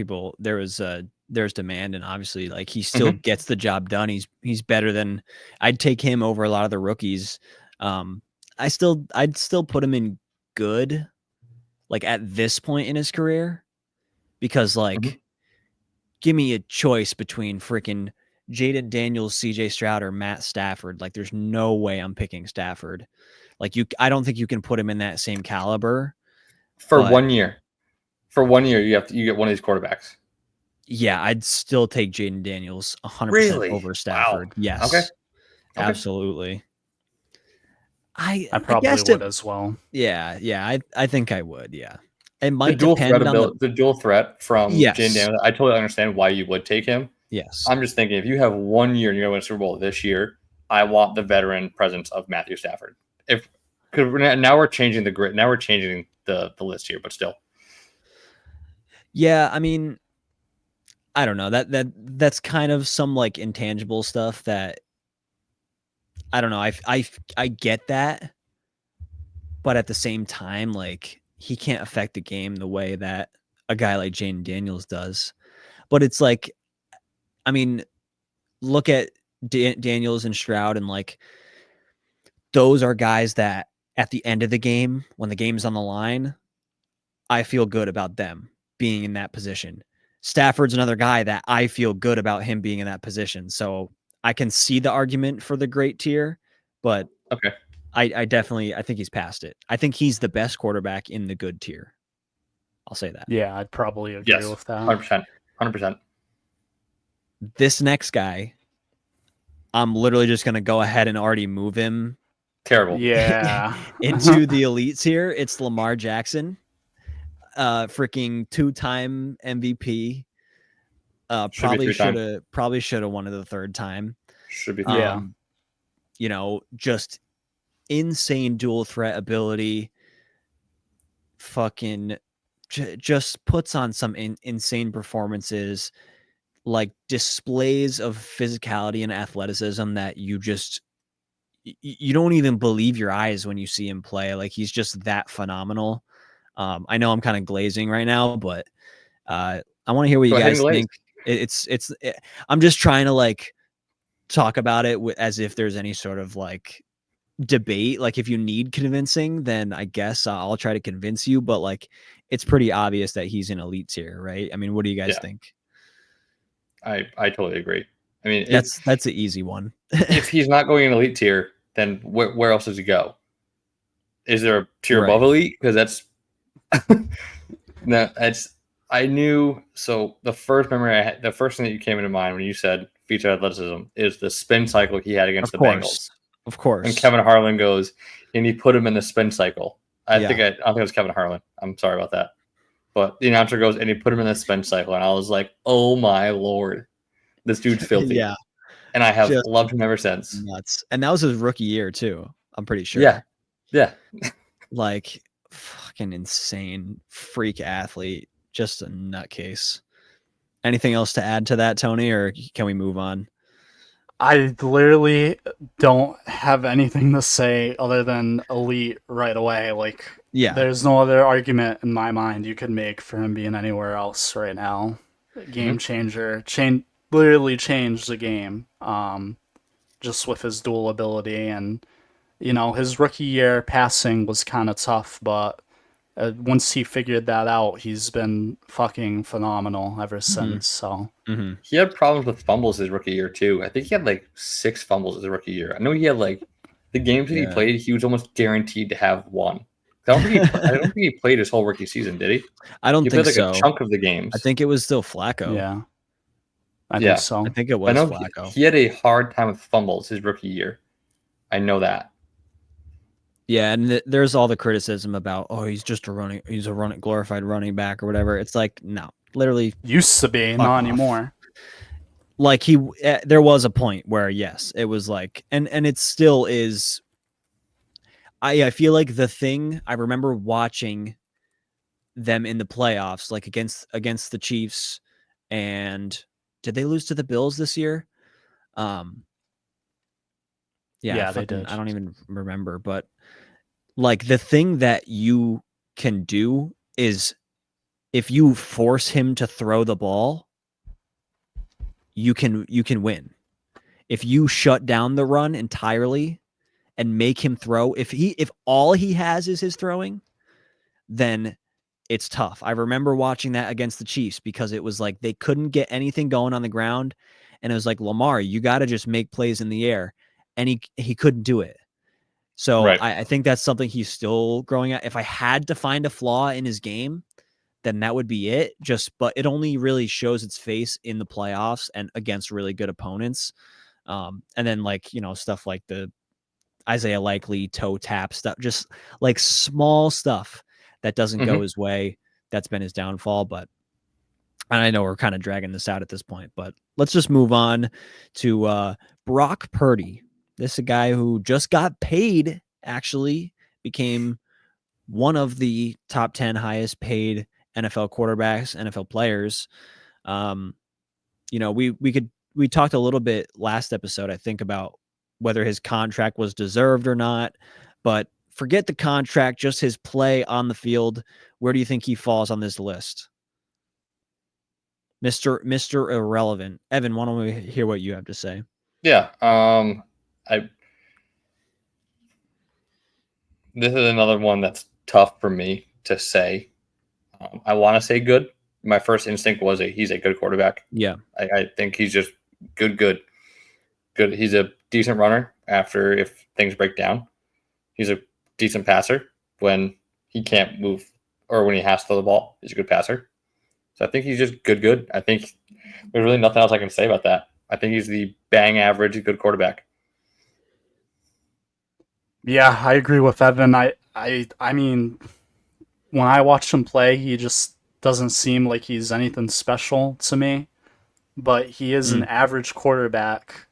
There's demand, and obviously like he still gets the job done. He's better than I'd take him over a lot of the rookies. I'd still put him in good, like at this point in his career, because like give me a choice between freaking Jaden Daniels, CJ Stroud, or Matt Stafford. Like there's no way I'm picking Stafford. Like I don't think you can put him in that same caliber. For But 1 year. For 1 year, you get one of these quarterbacks. yeah, I'd still take Jaden Daniels 100% Really? over Wow. Stafford. Yes. Okay. Absolutely. I probably guess it would as well. yeah, I think I would, yeah. It The might dual threat depend on ability, the dual threat from Jane yes. Daniels, I totally understand why you would take him. Yes. I'm just thinking if you have 1 year and you're going to win a Super Bowl this year, I want the veteran presence of Matthew Stafford. Because now we're changing the grid. Now we're changing the list here, but still. Yeah, I mean, I don't know. That's kind of some like intangible stuff that I don't know. I get that, but at the same time, like he can't affect the game the way that a guy like Jaden Daniels does. But it's like, I mean, look at Daniels and Stroud, and like those are guys that at the end of the game, when the game's on the line, I feel good about them being in that position. Stafford's another guy that I feel good about him being in that position. So I can see the argument for the great tier, but okay. I definitely, I think he's past it. I think he's the best quarterback in the good tier. I'll say that. Yeah, I'd probably agree with that. 100%. 100%. This next guy, I'm literally just going to go ahead and already move him. Terrible. Yeah. into the elites here. It's Lamar Jackson, freaking 2-time MVP. Probably should have won it the third time. Should be. Yeah. You know, just insane dual threat ability. Fucking just puts on some insane performances, like displays of physicality and athleticism that you just you don't even believe your eyes when you see him play. Like he's just that phenomenal. I know I'm kind of glazing right now, but I want to hear what you guys think. I'm just trying to like talk about it as if there's any sort of like debate. Like if you need convincing, then I guess I'll try to convince you, but like it's pretty obvious that he's in elite tier, right? I mean, what do you guys think? I totally agree. I mean, that's an easy one. If he's not going in elite tier, then where else does he go? Is there a tier above elite? Because that's no, I knew. So the first memory I had, the first thing that you came into mind when you said feature athleticism is the spin cycle he had against the Bengals. Of course. And Kevin Harlan goes and he put him in the spin cycle. I don't think it was Kevin Harlan. I'm sorry about that. But the announcer goes and he put him in the spin cycle, and I was like, "Oh my lord, this dude's filthy." Yeah. And I have loved him ever since. Nuts. And that was his rookie year too, I'm pretty sure. Yeah. Like fucking insane freak athlete, just a nutcase. Anything else to add to that, Tony, or can we move on? I literally don't have anything to say other than elite right away. Like, there's no other argument in my mind you could make for him being anywhere else right now. Game changer. Literally changed the game. Just with his dual ability, and you know, his rookie year passing was kind of tough, but once he figured that out, he's been fucking phenomenal ever since. So he had problems with fumbles his rookie year too. I think he had like 6 fumbles his rookie year. I know he had like the games that he played, he was almost guaranteed to have one. I don't think he played his whole rookie season, did he? I don't think played so. A chunk of the games. I think it was still Flacco. Yeah. I think so. I think it was Flacco. He had a hard time with fumbles his rookie year. I know that. Yeah, and there's all the criticism about, he's a glorified running back or whatever. It's like, no, literally used to be, not anymore. Like there was a point where yes, it was like, and it still is. I feel like the thing I remember watching them in the playoffs, like against the Chiefs, and did they lose to the Bills this year? Yeah, they did. I don't even remember, but like the thing that you can do is if you force him to throw the ball, you can win. If you shut down the run entirely and make him throw, if all he has is his throwing, then it's tough. I remember watching that against the Chiefs because it was like they couldn't get anything going on the ground, and it was like, Lamar, you got to just make plays in the air, and he couldn't do it. So I think that's something he's still growing at. If I had to find a flaw in his game, then that would be it. But it only really shows its face in the playoffs and against really good opponents. And then like, you know, stuff like the Isaiah Likely toe tap stuff, just like small stuff that doesn't go his way. That's been his downfall. But and I know we're kind of dragging this out at this point, but let's just move on to Brock Purdy. This is a guy who just got paid, actually became one of the top 10 highest paid NFL quarterbacks, NFL players. You know, we talked a little bit last episode, I think, about whether his contract was deserved or not, but forget the contract, just his play on the field. Where do you think he falls on this list? Mr. Irrelevant. Evan, why don't we hear what you have to say? Yeah. This is another one that's tough for me to say. I want to say good, my first instinct was he's a good quarterback. Yeah. I think he's just good. He's a decent runner after if things break down. He's a decent passer when he can't move or when he has to throw the ball. He's a good passer. So I think he's just good. I think there's really nothing else I can say about that. I think he's the bang average good quarterback. Yeah, I agree with Evan. I mean, when I watch him play, he just doesn't seem like he's anything special to me. But he is an average quarterback.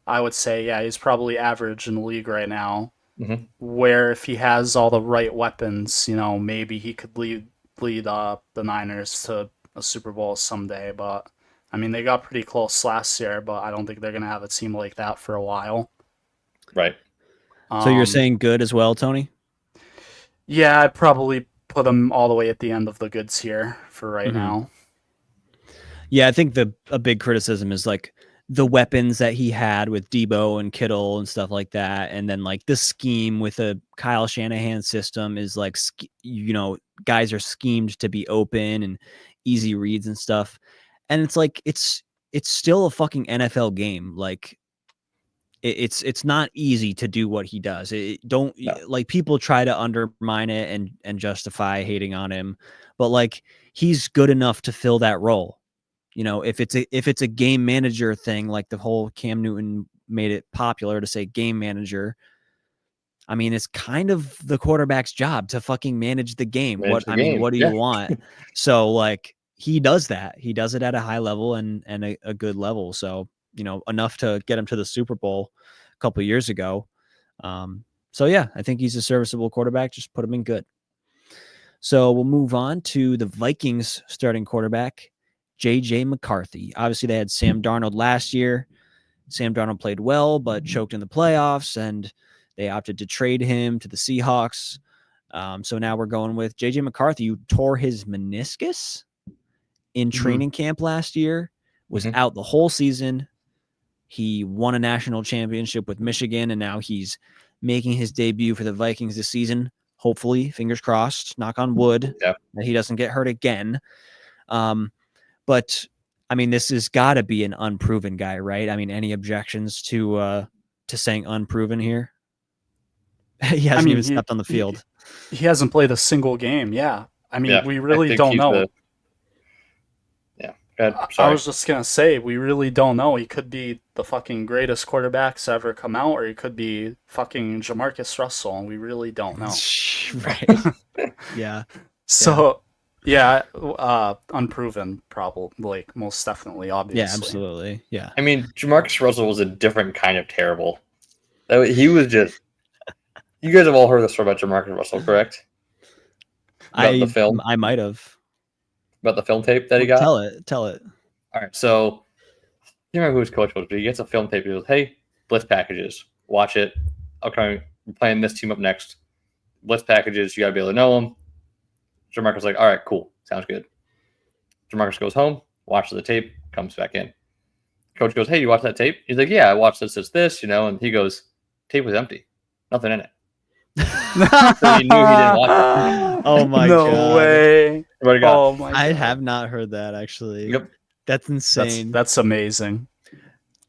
I would say, yeah, he's probably average in the league right now. Mm-hmm. Where if he has all the right weapons, maybe he could lead the Niners to a Super Bowl someday. But I mean, they got pretty close last year, but I don't think they're gonna have a team like that for a while. Right. So you're saying good as well, Tony? Yeah, I'd probably put him all the way at the end of the good tier for right now. Yeah, I think a big criticism is like the weapons that he had with Debo and Kittle and stuff like that, and then like the scheme with a Kyle Shanahan system is like, guys are schemed to be open and easy reads and stuff, and it's like it's still a fucking NFL game. Like it's not easy to do what he does. Like people try to undermine it and justify hating on him, but like he's good enough to fill that role. If it's a game manager thing, like the whole Cam Newton made it popular to say game manager. I mean, it's kind of the quarterback's job to fucking manage the game. What do you want? So like he does that. He does it at a high level and a good level. So, enough to get him to the Super Bowl a couple of years ago. So yeah, I think he's a serviceable quarterback. Just put him in good. So we'll move on to the Vikings starting quarterback, J.J. McCarthy. Obviously, they had Sam Darnold last year. Sam Darnold played well, but choked in the playoffs, and they opted to trade him to the Seahawks. So now we're going with J.J. McCarthy, who tore his meniscus in training camp last year, was out the whole season. He won a national championship with Michigan, and now he's making his debut for the Vikings this season. Hopefully, fingers crossed, knock on wood, that he doesn't get hurt again. But I mean, this has got to be an unproven guy, right? I mean, any objections to saying unproven here? He hasn't even stepped on the field. He hasn't played a single game. Yeah. I mean, we really don't know. I was just going to say, we really don't know. He could be the fucking greatest quarterbacks to ever come out, or he could be fucking Jamarcus Russell, and we really don't know. Right. Yeah. So, unproven, probably, like, most definitely, obviously. Yeah, absolutely. Yeah. I mean, Jamarcus Russell was a different kind of terrible. He was just... You guys have all heard the story about Jamarcus Russell, correct? About the film? I might have. About the film tape that he got? Tell it. All right, so you remember who his coach was, but he gets a film tape. He goes, "Hey, blitz packages, watch it. Okay, I'm playing this team up next. Blitz packages, you got to be able to know them." Jamarcus like, "All right, cool, sounds good." Jamarcus goes home, watches the tape, comes back in. Coach goes, "Hey, you watch that tape?" He's like, "Yeah, I watched this, and he goes, "Tape was empty, nothing in it." So he knew he didn't watch it. Oh my god! No way! Oh my! I have not heard that actually. Yep, that's insane. That's amazing.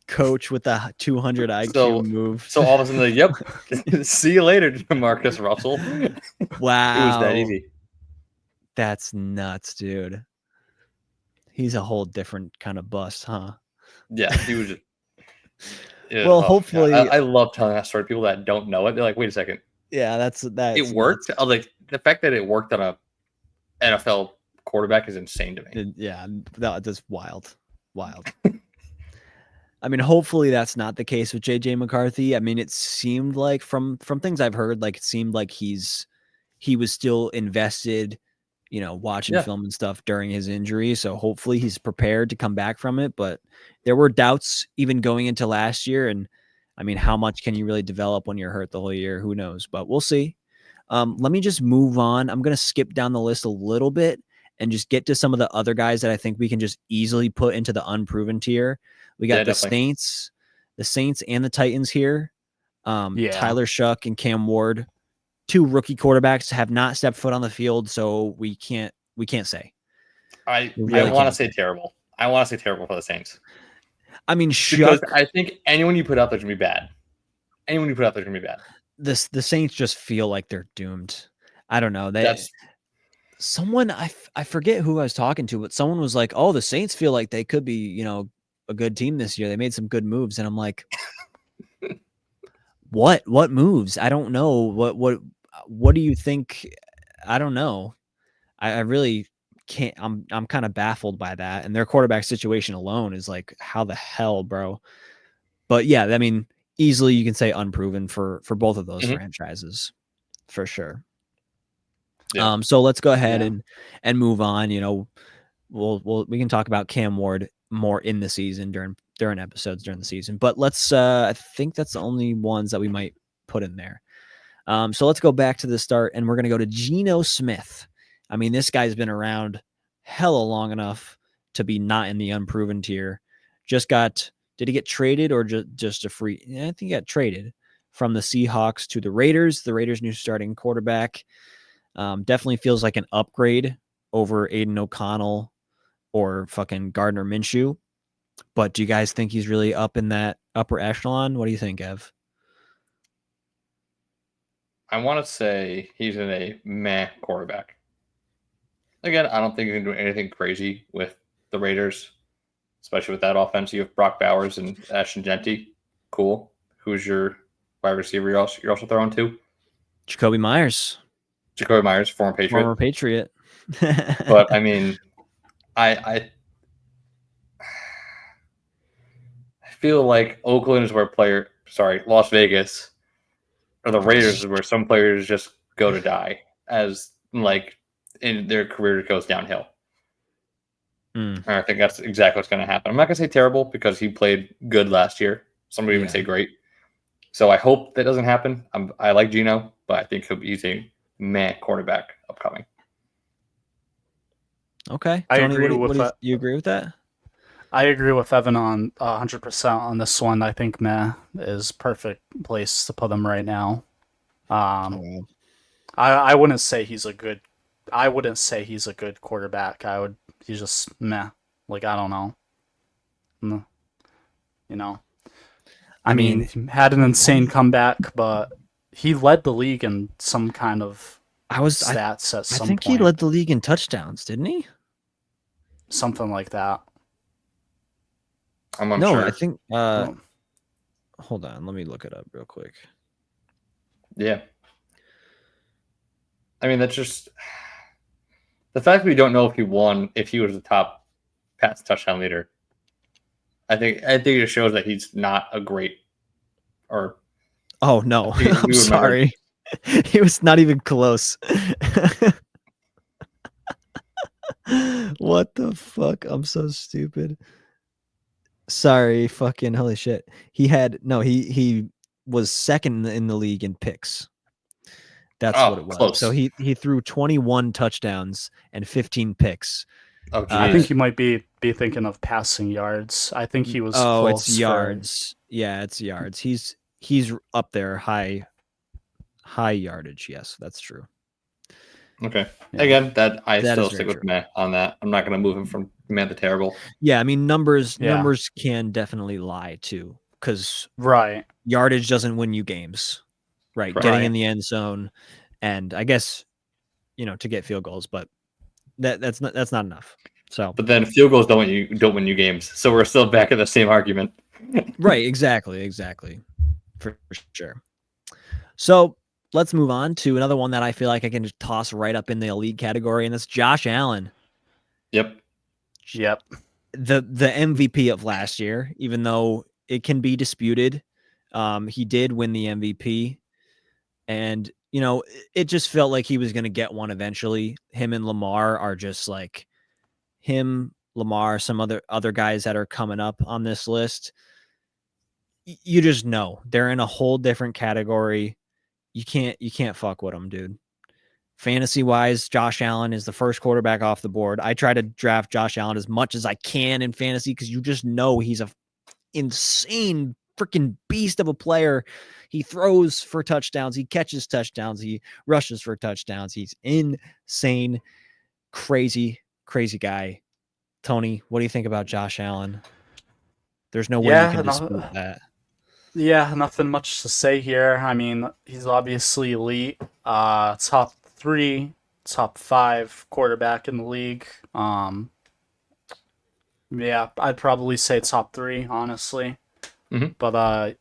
Coach with a 200 IQ move. So all of a sudden, yep. See you later, Jamarcus Russell. Wow, it was that easy. That's nuts, dude. He's a whole different kind of bust, huh? Yeah, he was. Well, hopefully, I love telling that story to people that don't know it. They're like, "Wait a second." Yeah, that's it worked. I was like, the fact that it worked on a NFL quarterback is insane to me. Yeah, that's wild. I mean, hopefully that's not the case with JJ McCarthy. I mean, it seemed like from things I've heard, like it seemed like he was still invested, watching film and stuff during his injury. So hopefully he's prepared to come back from it. But there were doubts even going into last year, and I mean, how much can you really develop when you're hurt the whole year? Who knows? But we'll see. Let me just move on. I'm going to skip down the list a little bit and just get to some of the other guys that I think we can just easily put into the unproven tier. We got the Saints and the Titans here. Tyler Shuck and Cam Ward, two rookie quarterbacks, have not stepped foot on the field, so we can't say. I Really want to can't. say terrible. I want to say terrible for the Saints. I mean, Because I think anyone you put out there is going to be bad. Anyone you put out there is going to be bad. the Saints just feel like they're doomed. I don't know. Someone I forget who I was talking to, but someone was like, "Oh, the Saints feel like they could be, you know, a good team this year. They made some good moves." And I'm like, "What? What moves? I don't know. What do you think? I don't know. I really can't. I'm kind of baffled by that. And their quarterback situation alone is like, how the hell, bro?" But yeah, I mean, easily you can say unproven for both of those franchises, for sure. Yeah. So let's go ahead and move on. You know, we can talk about Cam Ward more in the season during episodes during the season, but let's I think that's the only ones that we might put in there. So let's go back to the start, and we're gonna go to Geno Smith. I mean, this guy's been around hella long enough to be not in the unproven tier. Did he get traded or just a free? Yeah, I think he got traded from the Seahawks to the Raiders. The Raiders' new starting quarterback. Definitely feels like an upgrade over Aiden O'Connell or fucking Gardner Minshew. But do you guys think he's really up in that upper echelon? What do you think, Ev? I want to say he's in a meh quarterback. Again, I don't think he's going to do anything crazy with the Raiders, especially with that offense. You have Brock Bowers and Ashton Genty. Cool. Who's your wide receiver you're also throwing to? Jacoby Myers. Jacoby Myers, former Patriot. But I mean, I feel like Oakland is where Las Vegas or the Raiders is where some players just go to die as like in their career goes downhill. And I think that's exactly what's going to happen. I'm not going to say terrible because he played good last year. Some would even say great. So I hope that doesn't happen. I like Geno, but I think he's a meh quarterback upcoming. Okay. I Tony, agree with that. You agree with that? I agree with Evan on 100% on this one. I think meh is perfect place to put him right now. I wouldn't say he's a good. I wouldn't say he's a good quarterback. He's just meh. Like, I don't know. You know. I mean, he had an insane comeback, but he led the league in some kind of stats at some point. I think he led the league in touchdowns, didn't he? Something like that. I'm unsure. I think hold on, let me look it up real quick. Yeah. I mean, that's just the fact that we don't know if he was the top pass touchdown leader. I think it shows that he's not a great or. Oh no, I'm sorry. He was not even close. What the fuck? I'm so stupid. Sorry, fucking holy shit. He was second in the league in picks. That's what it was. Close. So he threw 21 touchdowns and 15 picks. Oh, I think you might be thinking of passing yards. I think he was close. It's yards. Yeah, it's yards. He's up there high yardage. Yes, that's true. Okay. Yeah. Again, I still stick with meh on that. I'm not going to move him from meh to terrible. Yeah, I mean numbers can definitely lie too, because yardage doesn't win you games. Right, getting in the end zone, and I guess to get field goals, but that's not enough. So, but then field goals don't win you games. So we're still back at the same argument. Right, exactly, for sure. So let's move on to another one that I feel like I can just toss right up in the elite category, and that's Josh Allen. Yep. The MVP of last year, even though it can be disputed, he did win the MVP. And, it just felt like he was going to get one eventually. Him and Lamar are just like Lamar, some other guys that are coming up on this list. You just know they're in a whole different category. You can't fuck with them, dude. Fantasy wise, Josh Allen is the first quarterback off the board. I try to draft Josh Allen as much as I can in fantasy because you just know he's a insane freaking beast of a player. He throws for touchdowns. He catches touchdowns. He rushes for touchdowns. He's insane, crazy crazy guy. Tony, what do you think about Josh Allen? There's no way you can dispute that. Yeah, nothing much to say here. I mean, he's obviously elite. Top 3, top 5 quarterback in the league. Yeah, I'd probably say top 3, honestly. Mm-hmm. But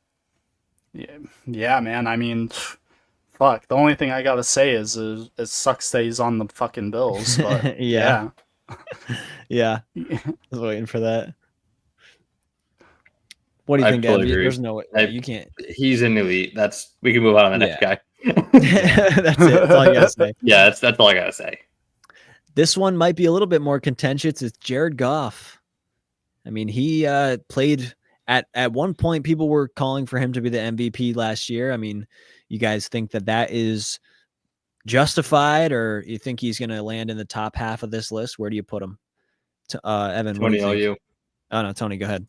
yeah, man. I mean, fuck. The only thing I gotta say is it sucks that he's on the fucking Bills. But yeah, yeah. I was waiting for that. What do you think, totally agree. There's no way. You can't. He's an elite. We can move on to the next guy. That's it. That's all you gotta say. Yeah, that's all I gotta say. This one might be a little bit more contentious. It's Jared Goff. I mean, he played at one point. People were calling for him to be the MVP last year. I mean, you guys think that is justified, or you think he's going to land in the top half of this list? Where do you put him? Evan, Tony, you? Oh no, Tony, go ahead.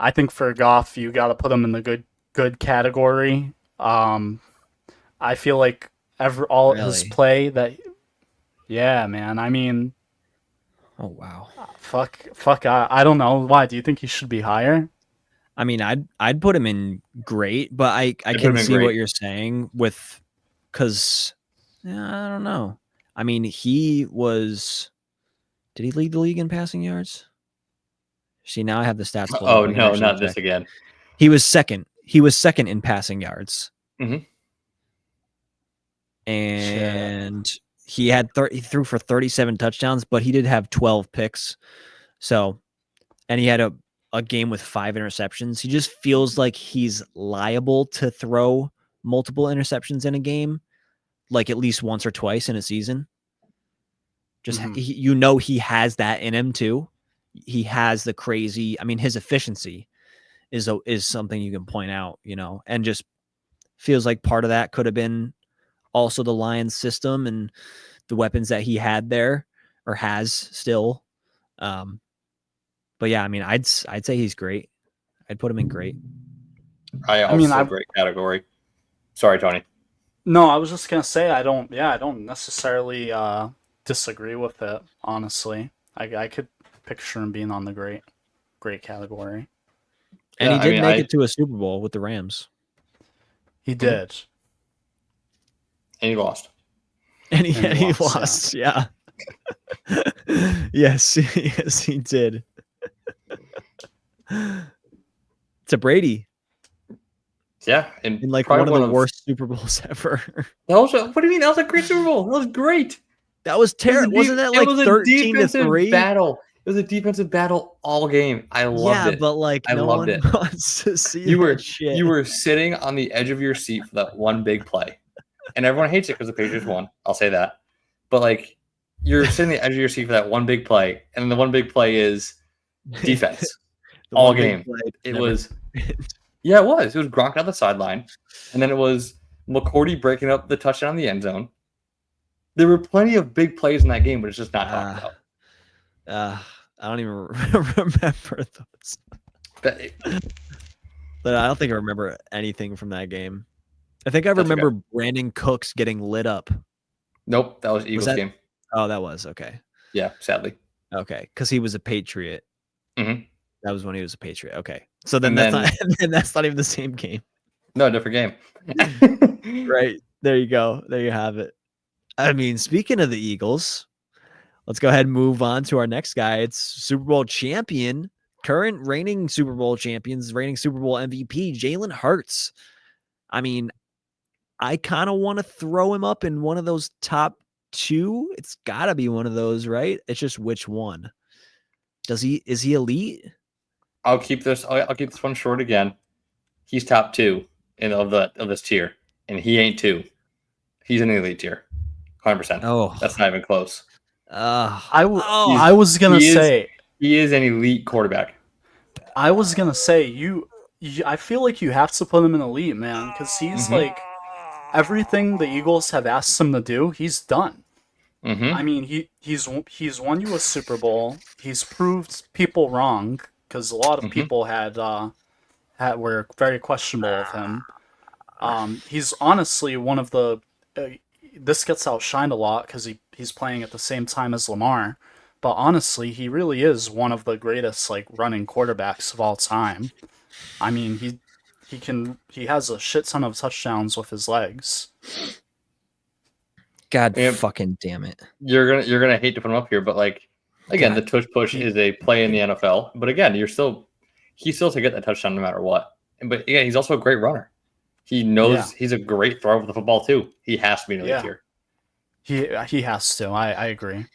I think for Goff, you got to put him in the good category. I feel like all his play that. Yeah, man. I mean. Oh wow. Fuck. I don't know why. Do you think he should be higher? I mean, I'd put him in great, but I can see what you're saying with, because I don't know. I mean, did he lead the league in passing yards? See, now I have the stats. Oh no, not this again. He was second. He was second in passing yards. Mm-hmm. And he threw for 37 touchdowns, but he did have 12 picks. So, and he had a game with 5 interceptions. He just feels like he's liable to throw multiple interceptions in a game, like at least once or twice in a season. Just he has that in him too. He has the crazy. I mean, his efficiency is something you can point out, and just feels like part of that could have been also the Lions system and the weapons that he had there or has still. But yeah, I mean, I'd say he's great. I'd put him in great. I mean, great category. Sorry, Tony. No, I was just gonna say I don't necessarily disagree with it. Honestly, I could picture him being on the great category. And he did make it to a Super Bowl with the Rams. He did. And he lost. And he lost. Yeah. Yes, he did. To Brady. Yeah, in like one of the worst Super Bowls ever. What do you mean? That was a great Super Bowl. That was great. That was terrible. Wasn't that like 13-3? Battle. It was a defensive battle all game. I loved it. Yeah, but like no one wants to see that shit. You were sitting on the edge of your seat for that one big play. And everyone hates it because the Patriots won. I'll say that. But like you're sitting on the edge of your seat for that one big play, and then the one big play is defense. all game. It was yeah, it was. It was Gronk on the sideline. And then it was McCourty breaking up the touchdown in the end zone. There were plenty of big plays in that game, but it's just not talked about. I don't even remember those. But I don't think I remember anything from that game. I think I remember Brandon Cooks getting lit up. Nope, that was Eagles game. Oh, that was okay. Yeah, sadly. Okay, because he was a Patriot. Mm-hmm. That was when he was a Patriot. Okay, so then that's not even the same game. No, different game. Right there, you go. There you have it. I mean, speaking of the Eagles, let's go ahead and move on to our next guy. It's Super Bowl champion, current reigning Super Bowl champions, reigning Super Bowl MVP, Jalen Hurts. I mean, I kind of want to throw him up in one of those top 2. It's got to be one of those, right? It's just which one. Is he elite? I'll keep this one short again. He's top 2 of this tier, and he ain't 2. He's in the elite tier. 100%. Oh, that's not even close. I was gonna say he is an elite quarterback. I was gonna say I feel like you have to put him in elite, man, because he's like everything the Eagles have asked him to do, he's done. Mm-hmm. I mean, he's won you a Super Bowl. He's proved people wrong because a lot of people were very questionable of him. He's honestly one of the. this gets outshined a lot because he's playing at the same time as Lamar. But honestly, he really is one of the greatest like running quarterbacks of all time. I mean, he has a shit ton of touchdowns with his legs. God fucking damn it! You're gonna hate to put him up here, but like again, the tush push is a play in the NFL. But again, he still to get that touchdown no matter what. But yeah, he's also a great runner. He knows he's a great thrower of the football too. He has to be in the league here. He has to. I agree.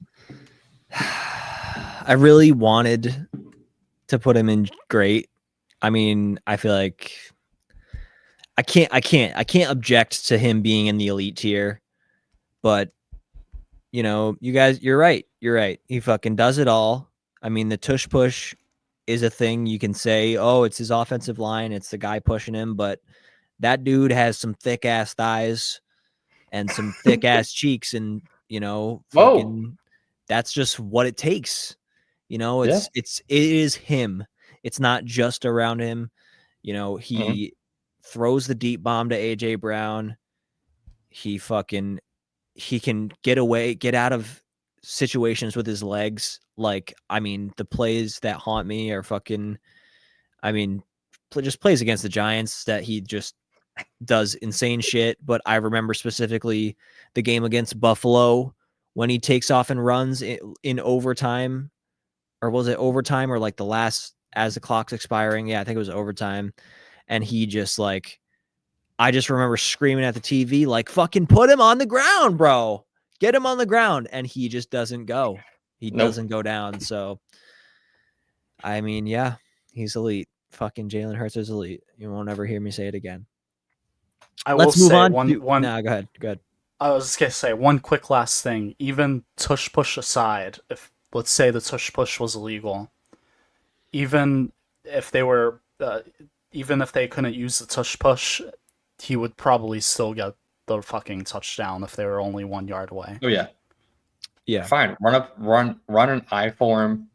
I really wanted to put him in great. I mean, I feel like I can't object to him being in the elite tier. But you know, you guys, you're right. He fucking does it all. I mean, the tush push is a thing. You can say, oh, it's his offensive line, it's the guy pushing him, but that dude has some thick ass thighs and some thick ass cheeks, and you know, fucking, that's just what it takes. You know, it is him. It's not just around him. You know, he throws the deep bomb to AJ Brown. He can get out of situations with his legs. Like, I mean, the plays that haunt me are fucking, I mean, just plays against the Giants that he just does insane shit. But I remember specifically the game against Buffalo when he takes off and runs in overtime, or was it overtime or like the last, as the clock's expiring? Yeah, I think it was overtime. And he just like, I just remember screaming at the TV, like, fucking put him on the ground, bro. Get him on the ground. And he just doesn't go. He doesn't go down. So, I mean, yeah, he's elite. Fucking Jalen Hurts is elite. You won't ever hear me say it again. Let's move on. No, go ahead. I was just going to say one quick last thing. Even tush push aside, if let's say the tush push was illegal, even if they couldn't use the tush push, he would probably still get the fucking touchdown if they were only 1 yard away. Oh yeah. Yeah. Fine. Run an I-form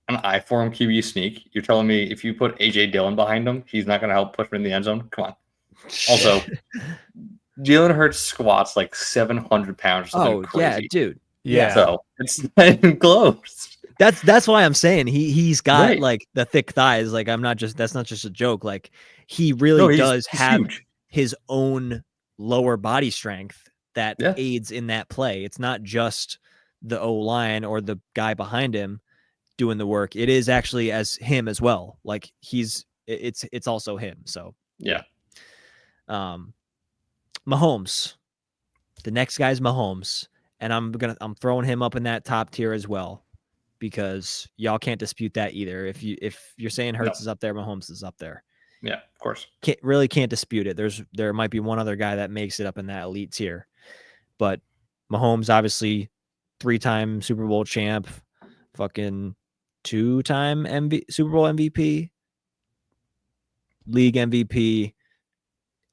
QB sneak. You're telling me if you put AJ Dillon behind him, he's not going to help push him in the end zone? Come on. Also, Jalen Hurts squats like 700 pounds. Oh crazy. Yeah, dude. Yeah. So it's not even close. That's why I'm saying he's got like the thick thighs. Like, that's not just a joke. Like, he really does have his own lower body strength that aids in that play. It's not just the O-line or the guy behind him doing the work. It is actually as him as well. Like, it's also him. So yeah. Mahomes. The next guy's Mahomes, and I'm throwing him up in that top tier as well, because y'all can't dispute that either. If you're saying Hurts is up there, Mahomes is up there. Yeah, of course. Can't dispute it. There might be one other guy that makes it up in that elite tier, but Mahomes, obviously 3-time Super Bowl champ, fucking 2-time Super Bowl MVP, league MVP,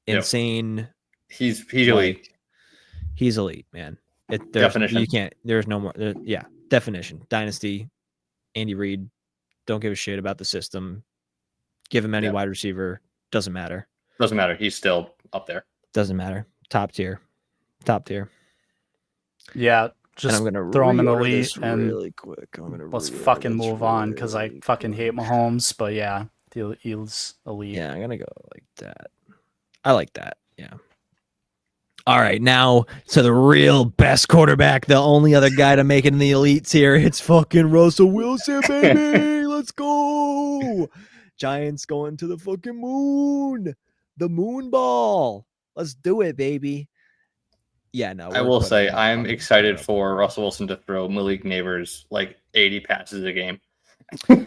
insane. He's elite. He's elite, man. Definition. You can't. There's no more. Definition. Dynasty. Andy Reid. Don't give a shit about the system. Give him any wide receiver. Doesn't matter. Doesn't matter. He's still up there. Doesn't matter. Top tier. Yeah. Just I'm gonna throw him in the elite and really quick. let's fucking move on, because I fucking hate Mahomes. But yeah, he's elite. Yeah, I'm gonna go like that. I like that. Yeah. All right, now to the real best quarterback, the only other guy to make it in the elite tier. It's fucking Russell Wilson, baby. Let's go. Giants going to the fucking moon. The moon ball. Let's do it, baby. Yeah, no. I will say I'm excited for Russell Wilson to throw Malik Neighbors like 80 passes a game.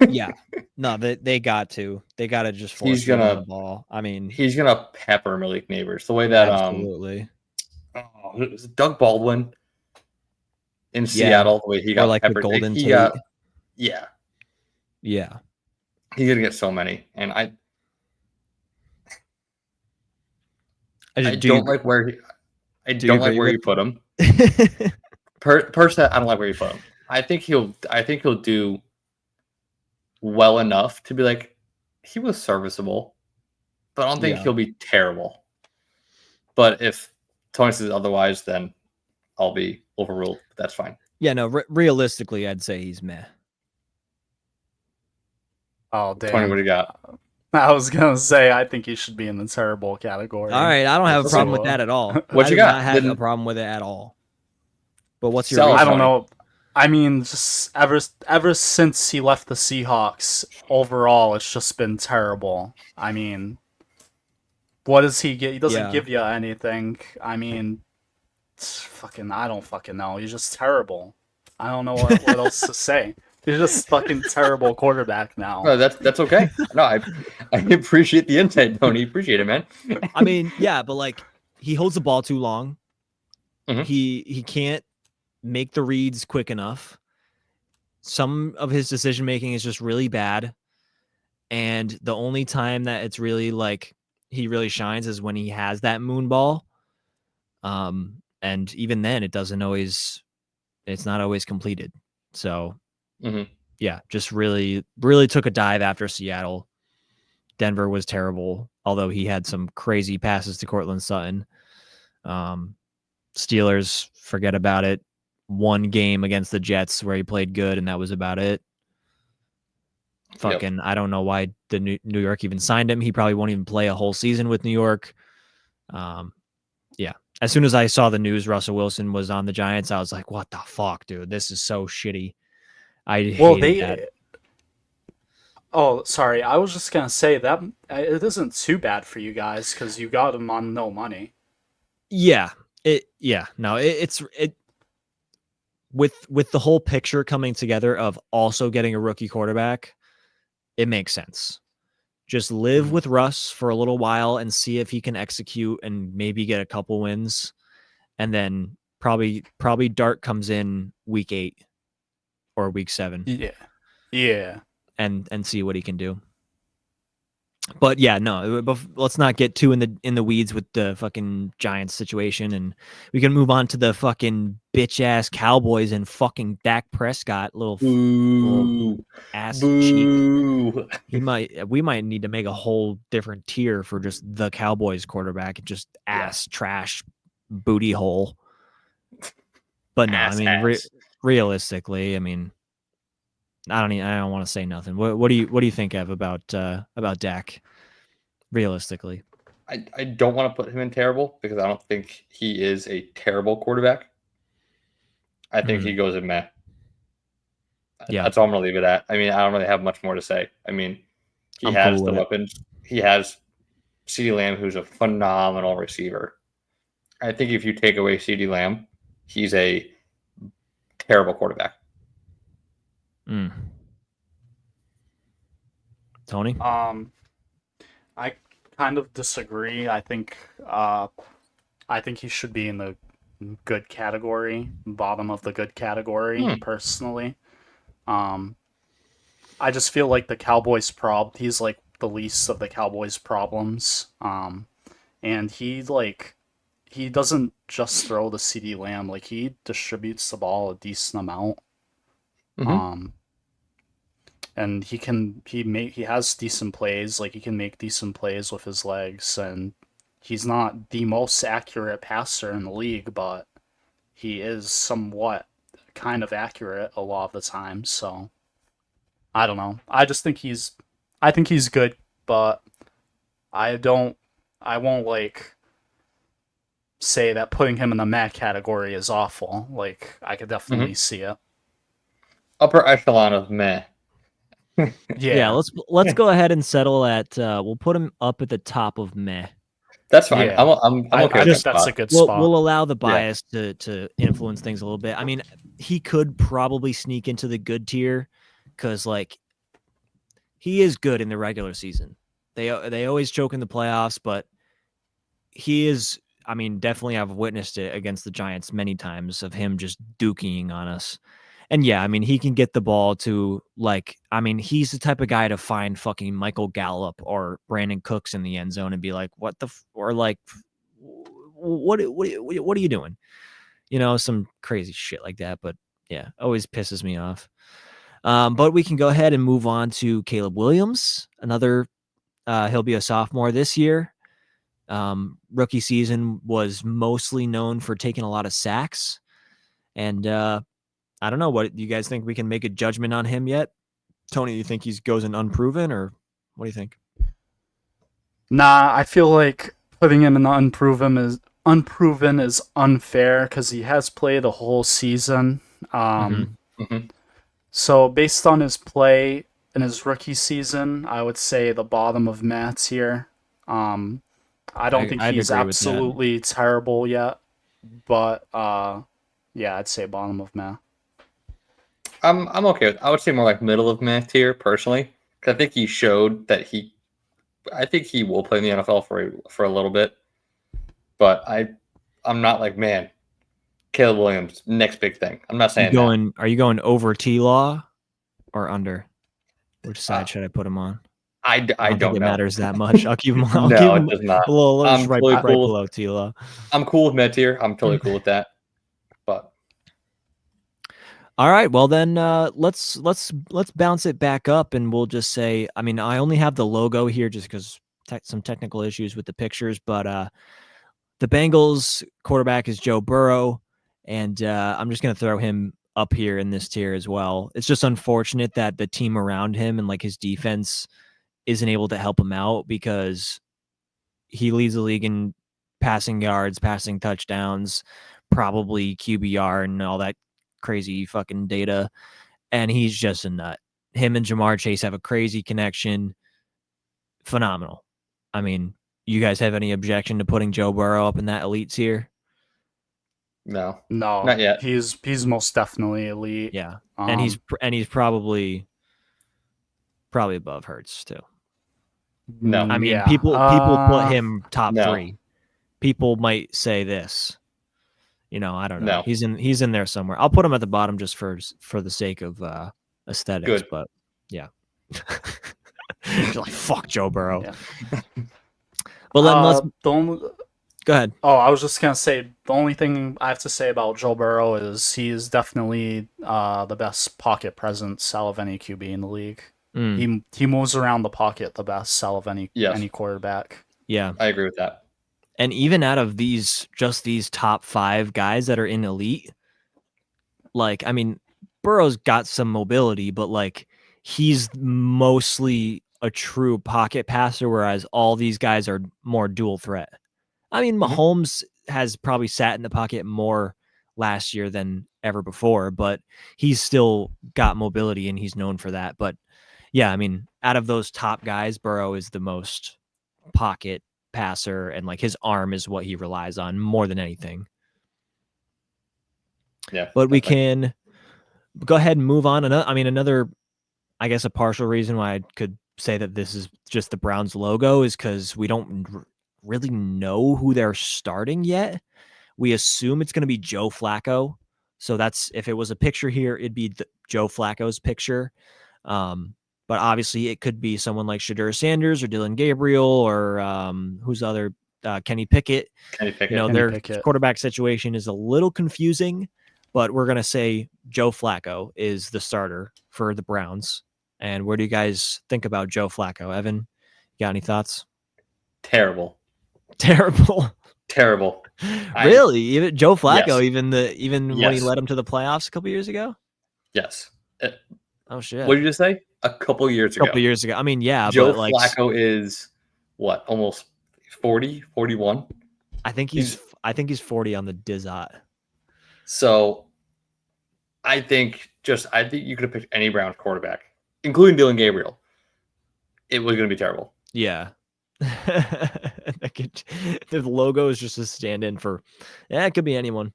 Yeah. No, they got to. They got to just force the ball. I mean, he's gonna pepper Malik Neighbors the way that absolutely. It was Doug Baldwin in Seattle. The way he got like peppered. The Golden Tate. Yeah. He's gonna get so many, and I don't like where you put him. Personally, I don't like where you put him. I think he'll do well enough to be like, he was serviceable, but I don't think he'll be terrible. But if Tony says otherwise, then I'll be overruled. But that's fine. Yeah, no, realistically, I'd say he's meh. Oh, damn. 20, what do you got? I was going to say, I think he should be in the terrible category. All right, I don't have a problem with that at all. What I you do got? not have a problem with it at all. But what's your Sell reason? I don't know. I mean, just ever since he left the Seahawks, overall, it's just been terrible. I mean, what does he get? He doesn't give you anything. I mean, I don't fucking know. He's just terrible. I don't know what else to say. He's just fucking terrible quarterback now. No, that's okay. No, I appreciate the insight, Tony. Appreciate it, man. I mean, yeah, but like he holds the ball too long. Mhm. He can't make the reads quick enough. Some of his decision making is just really bad. And the only time that it's really like he really shines is when he has that moon ball. And even then it's not always completed. So yeah, just really, really took a dive after Seattle. Denver was terrible, although he had some crazy passes to Cortland Sutton. Steelers, forget about it. One game against the Jets where he played good, and that was about it. Fucking, I don't know why the New York even signed him. He probably won't even play a whole season with New York. Yeah. As soon as I saw the news Russell Wilson was on the Giants, I was like, what the fuck, dude? This is so shitty. I hated that. Oh, sorry. I was just going to say that it isn't too bad for you guys because you got him on no money. Yeah. With the whole picture coming together of also getting a rookie quarterback, it makes sense. Just live with Russ for a little while and see if he can execute and maybe get a couple wins. And then probably Dart comes in week 8 or week 7. Yeah. And see what he can do. But yeah, no, let's not get too in the weeds with the fucking Giants situation, and we can move on to the fucking bitch ass Cowboys and fucking Dak Prescott, little ass cheek. We might need to make a whole different tier for just the Cowboys quarterback, just ass trash booty hole. But no, I mean realistically, I mean. I don't want to say nothing. What do you think, Ev, about Dak? Realistically, I don't want to put him in terrible because I don't think he is a terrible quarterback. I think he goes in meh. Yeah, that's all I'm gonna leave it at. I mean, I don't really have much more to say. I mean, he has the weapons. He has CeeDee Lamb, who's a phenomenal receiver. I think if you take away CeeDee Lamb, he's a terrible quarterback. Tony? I kind of disagree. I think he should be in the good category, bottom of the good category, personally. I just feel like the Cowboys he's like the least of the Cowboys problems. And he doesn't just throw the CeeDee Lamb, like he distributes the ball a decent amount. And he has decent plays, like he can make decent plays with his legs, and he's not the most accurate passer in the league, but he is somewhat kind of accurate a lot of the time, so I don't know. I think he's good, but I won't like say that putting him in the meh category is awful. Like I could definitely see it. Upper echelon of meh. Yeah, let's go ahead and settle at we'll put him up at the top of meh. That's fine. Yeah. I'm okay. That's a good spot. We'll allow the bias to influence things a little bit. I mean, he could probably sneak into the good tier because like he is good in the regular season. They always choke in the playoffs, but he is. I mean, definitely I've witnessed it against the Giants many times of him just dooking on us. And yeah, I mean, he can get the ball to he's the type of guy to find fucking Michael Gallup or Brandon Cooks in the end zone and be like, what are you doing? You know, some crazy shit like that. But yeah, always pisses me off. But we can go ahead and move on to Caleb Williams. He'll be a sophomore this year. Rookie season was mostly known for taking a lot of sacks. And I don't know. What do you guys think? We can make a judgment on him yet? Tony, do you think he goes in unproven, or what do you think? Nah, I feel like putting him in the unproven is unfair because he has played a whole season. So based on his play in his rookie season, I would say the bottom of meh tier. I don't think he's absolutely terrible yet, but yeah, I'd say bottom of meh. I'm okay with. I would say more like middle of meh tier personally, because I think he showed that I think he will play in the NFL for a little bit, but I'm not like, man, Caleb Williams next big thing. I'm not saying that. Are you going over T-Law or under? Which side should I put him on? I don't think it know. matters that much. I'll keep him. It does not. Right below T-Law. I'm cool with mid tier. I'm totally cool with that. But all right, well then let's bounce it back up, and we'll just say, I mean, I only have the logo here just because some technical issues with the pictures, but the Bengals quarterback is Joe Burrow, and I'm just gonna throw him up here in this tier as well. It's just unfortunate that the team around him and like his defense isn't able to help him out, because he leads the league in passing yards, passing touchdowns, probably QBR and all that crazy fucking data. And he's just a nut. Him and Jamar Chase have a crazy connection. Phenomenal. I mean, you guys have any objection to putting Joe Burrow up in that elite tier? No, not yet. He's most definitely elite. Yeah, and he's probably above Hurts too. No, I mean, people put him top 3. People might say this. I don't know. No. He's in there somewhere. I'll put him at the bottom just for the sake of aesthetics. Good. But yeah, you're like, fuck Joe Burrow. Yeah. But let's go ahead. Oh, I was just gonna say the only thing I have to say about Joe Burrow is he is definitely the best pocket presence out of any QB in the league. He moves around the pocket the best out of any quarterback. Yeah, I agree with that. And even out of these top 5 guys that are in elite, like, I mean, Burrow's got some mobility, but like he's mostly a true pocket passer, whereas all these guys are more dual threat. I mean, Mahomes has probably sat in the pocket more last year than ever before, but he's still got mobility and he's known for that. But yeah, I mean, out of those top guys, Burrow is the most pocket passer, and like his arm is what he relies on more than anything. Yeah, but we can go ahead and move on. Another, I guess, a partial reason why I could say that this is just the Browns logo is because we don't really know who they're starting yet. We assume it's going to be Joe Flacco. So that's, if it was a picture here, it'd be Joe Flacco's picture. But obviously it could be someone like Shadur Sanders or Dylan Gabriel or who's the other, Kenny Pickett. Their quarterback situation is a little confusing, but we're going to say Joe Flacco is the starter for the Browns. And where do you guys think about Joe Flacco? Evan, you got any thoughts? Terrible. Really? Even Joe Flacco, yes. even when he led him to the playoffs a couple years ago? Yes. Oh shit. What did you just say? A couple years ago. I mean, yeah. Joe Flacco is what? Almost 40, 41? I think he's 40 on the Dizot. So I think you could have picked any Browns quarterback, including Dylan Gabriel. It was going to be terrible. Yeah. The logo is just a stand-in for, it could be anyone.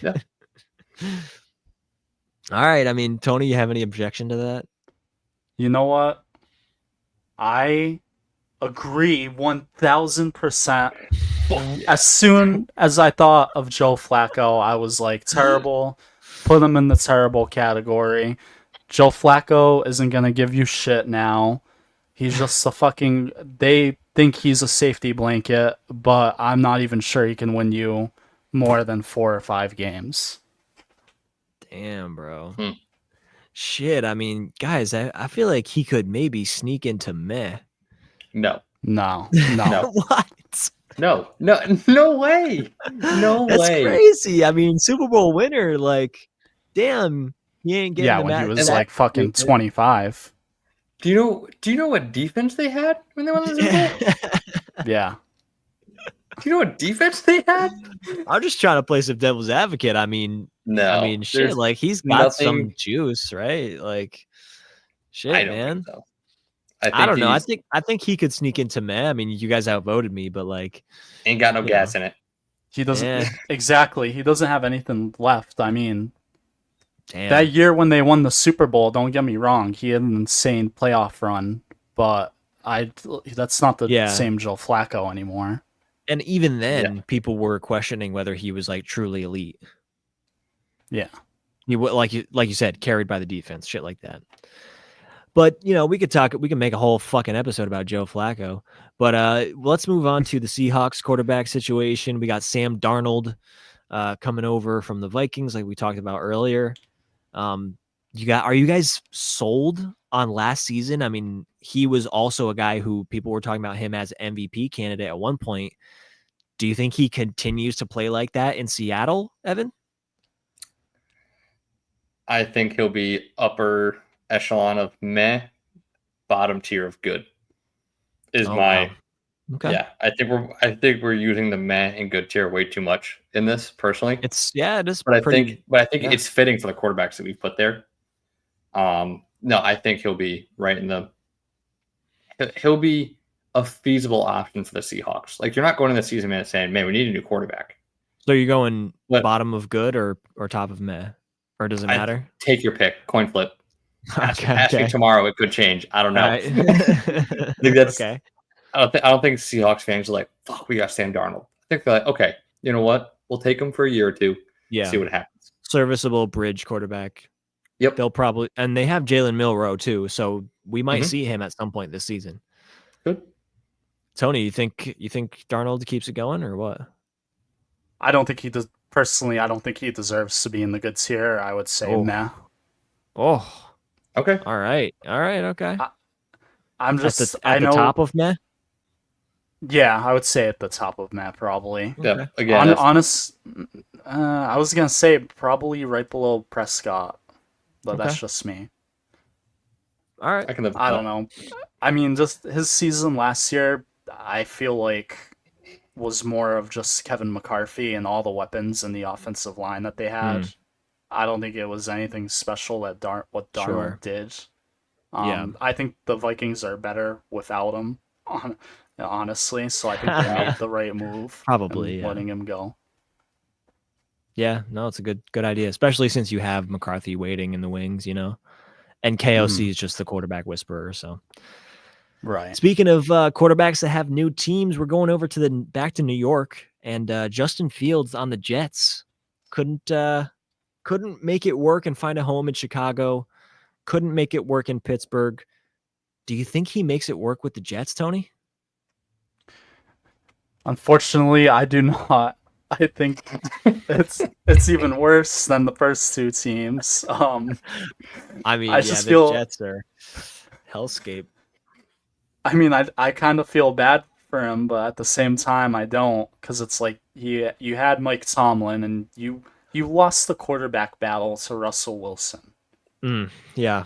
Yeah. All right. I mean, Tony, you have any objection to that? You know what? I agree 1000%. As soon as I thought of Joe Flacco, I was like, terrible. Put him in the terrible category. Joe Flacco isn't going to give you shit now. He's just they think he's a safety blanket, but I'm not even sure he can win you more than 4 or 5 games. Damn, bro. Shit, I mean, guys, I feel like he could maybe sneak into meh. No. No. What? No way. No That's way. crazy. I mean, Super Bowl winner, like, damn, he ain't getting Yeah, the when he match. was like fucking 25. Do you know what defense they had when they won the Super Bowl? Yeah. Do you know what defense they had? I'm just trying to play some devil's advocate. I mean, shit, like he's got some juice, right? Like, shit, I don't man. think so. I don't know. I think he could sneak into meh. I mean, you guys outvoted me, but like, ain't got no gas in it. He doesn't exactly. He doesn't have anything left. I mean, damn. That year when they won the Super Bowl, don't get me wrong, he had an insane playoff run, but that's not the same Joe Flacco anymore. And even then, people were questioning whether he was like truly elite. Yeah, he like you said, carried by the defense, shit like that. But we can make a whole fucking episode about Joe Flacco. But let's move on to the Seahawks quarterback situation. We got Sam Darnold coming over from the Vikings, like we talked about earlier. Are you guys sold on last season? I mean, he was also a guy who people were talking about him as MVP candidate at one point. Do you think he continues to play like that in Seattle, Evan? I think he'll be upper echelon of meh, bottom tier of good. Wow. Okay. Yeah, I think we're using the meh and good tier way too much in this personally. It is. But I think it's fitting for the quarterbacks that we've put there. No, I think he'll be right in he'll be a feasible option for the Seahawks. Like, you're not going in the season, man, saying, man, we need a new quarterback. So you're going bottom of good or top of meh? Or does it matter? Take your pick. Coin flip. Ask me tomorrow. It could change. I don't know. Right. I think that's okay. I don't think Seahawks fans are like, fuck, we got Sam Darnold. I think they're like, okay, you know what? We'll take him for a year or two. Yeah. See what happens. Serviceable bridge quarterback. Yep. They'll probably, and they have Jalen Milroe too, so we might see him at some point this season. Good. Tony, you think Darnold keeps it going or what? I don't think he does. Personally, I don't think he deserves to be in the good tier. I would say nah. Oh. Okay. All right. Okay. I'm just at the top of meh. Yeah, I would say at the top of meh probably. Yeah. Again, I was gonna say probably right below Prescott, but that's just me. All right. I don't know. I mean, just his season last year, I feel like was more of just Kevin McCarthy and all the weapons in the offensive line that they had. I don't think it was anything special that what Darnold did. I think the Vikings are better without him, honestly. So I think they made the right move. Probably letting him go. Yeah, no, it's a good idea, especially since you have McCarthy waiting in the wings, and KOC is just the quarterback whisperer. So, right. Speaking of quarterbacks that have new teams, we're going over to back to New York, and Justin Fields on the Jets couldn't make it work and find a home in Chicago. Couldn't make it work in Pittsburgh. Do you think he makes it work with the Jets, Tony? Unfortunately, I do not. I think it's even worse than the first two teams. I mean, the Jets are hellscape. I mean, I kind of feel bad for him, but at the same time, I don't, because it's like you had Mike Tomlin and you lost the quarterback battle to Russell Wilson. Yeah,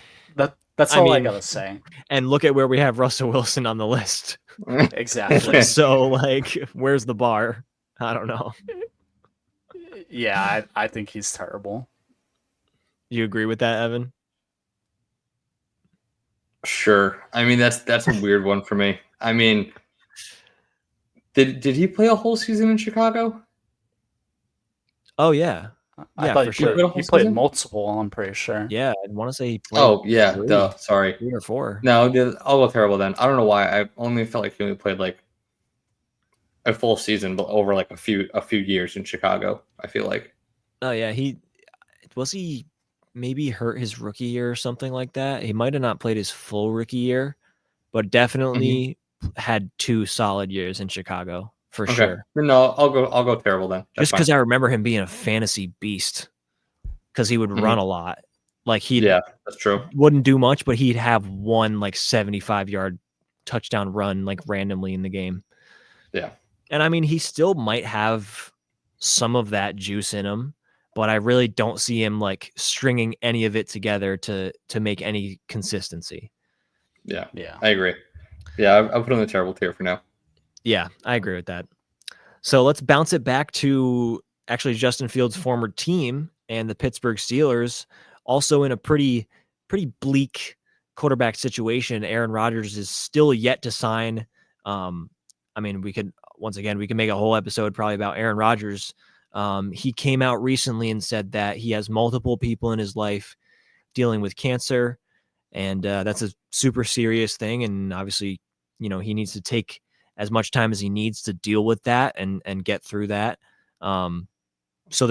that's all I gotta say. And look at where we have Russell Wilson on the list. Exactly. So, like, where's the bar? I don't know. Yeah, I think he's terrible. You agree with that, Evan? Sure. I mean, that's a weird one for me. I mean, did he play a whole season in Chicago? Oh yeah. I thought for sure. He played multiple, I'm pretty sure. Yeah, I want to say he played. Oh yeah, sorry. 3 or 4. No, I'll go terrible then. I don't know why. I only felt like he only played like a full season, but over like a few years in Chicago. I feel like. Oh yeah, he maybe hurt his rookie year or something like that. He might have not played his full rookie year, but definitely had 2 solid years in Chicago for sure. No, I'll go terrible then. Just because I remember him being a fantasy beast, because he would run a lot. Like that's true. Wouldn't do much, but he'd have one like 75-yard touchdown run like randomly in the game. Yeah. And I mean, he still might have some of that juice in him, but I really don't see him like stringing any of it together to make any consistency. Yeah. Yeah. I agree. Yeah, I'll put him in the terrible tier for now. Yeah, I agree with that. So let's bounce it back to actually Justin Fields' former team and the Pittsburgh Steelers, also in a pretty bleak quarterback situation. Aaron Rodgers is still yet to sign. I mean, we can make a whole episode probably about Aaron Rodgers. He came out recently and said that he has multiple people in his life dealing with cancer, and that's a super serious thing. And obviously, he needs to take as much time as he needs to deal with that and get through that. So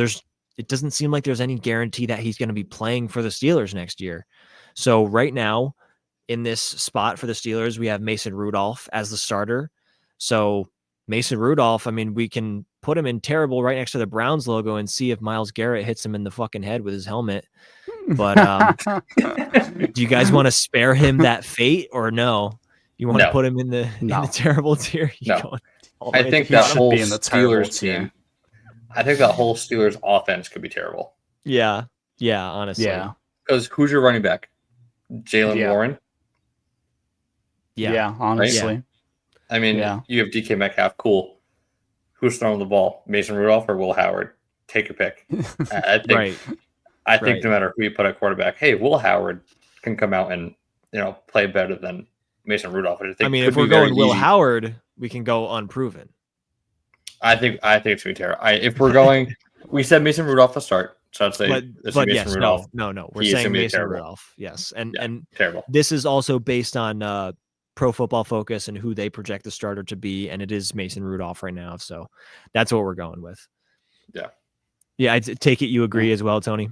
it doesn't seem like there's any guarantee that he's going to be playing for the Steelers next year. So right now in this spot for the Steelers, we have Mason Rudolph as the starter. So Mason Rudolph, I mean, we can put him in terrible right next to the Browns logo and see if Myles Garrett hits him in the fucking head with his helmet. But do you guys want to spare him that fate or no? You want to put him in the terrible tier? No. I think that whole Steelers team. I think that whole Steelers offense could be terrible. Yeah. Yeah, honestly. Yeah. Because who's your running back? Jalen Warren? Yeah, honestly. Right? I mean, you have DK Metcalf. Cool. Who's throwing the ball? Mason Rudolph or Will Howard? Take your pick. I think no matter who you put at quarterback, hey, Will Howard can come out and play better than Mason Rudolph. I mean, if we're going Will Howard, we can go unproven. I think it's gonna be terrible. If we're going, we said Mason Rudolph to start, so I'd say but yes, Rudolph. No, we're saying Mason Rudolph. Yes, and terrible. This is also based on Pro Football Focus and who they project the starter to be, and it is Mason Rudolph right now. So that's what we're going with. Yeah. I take it you agree as well, Tony.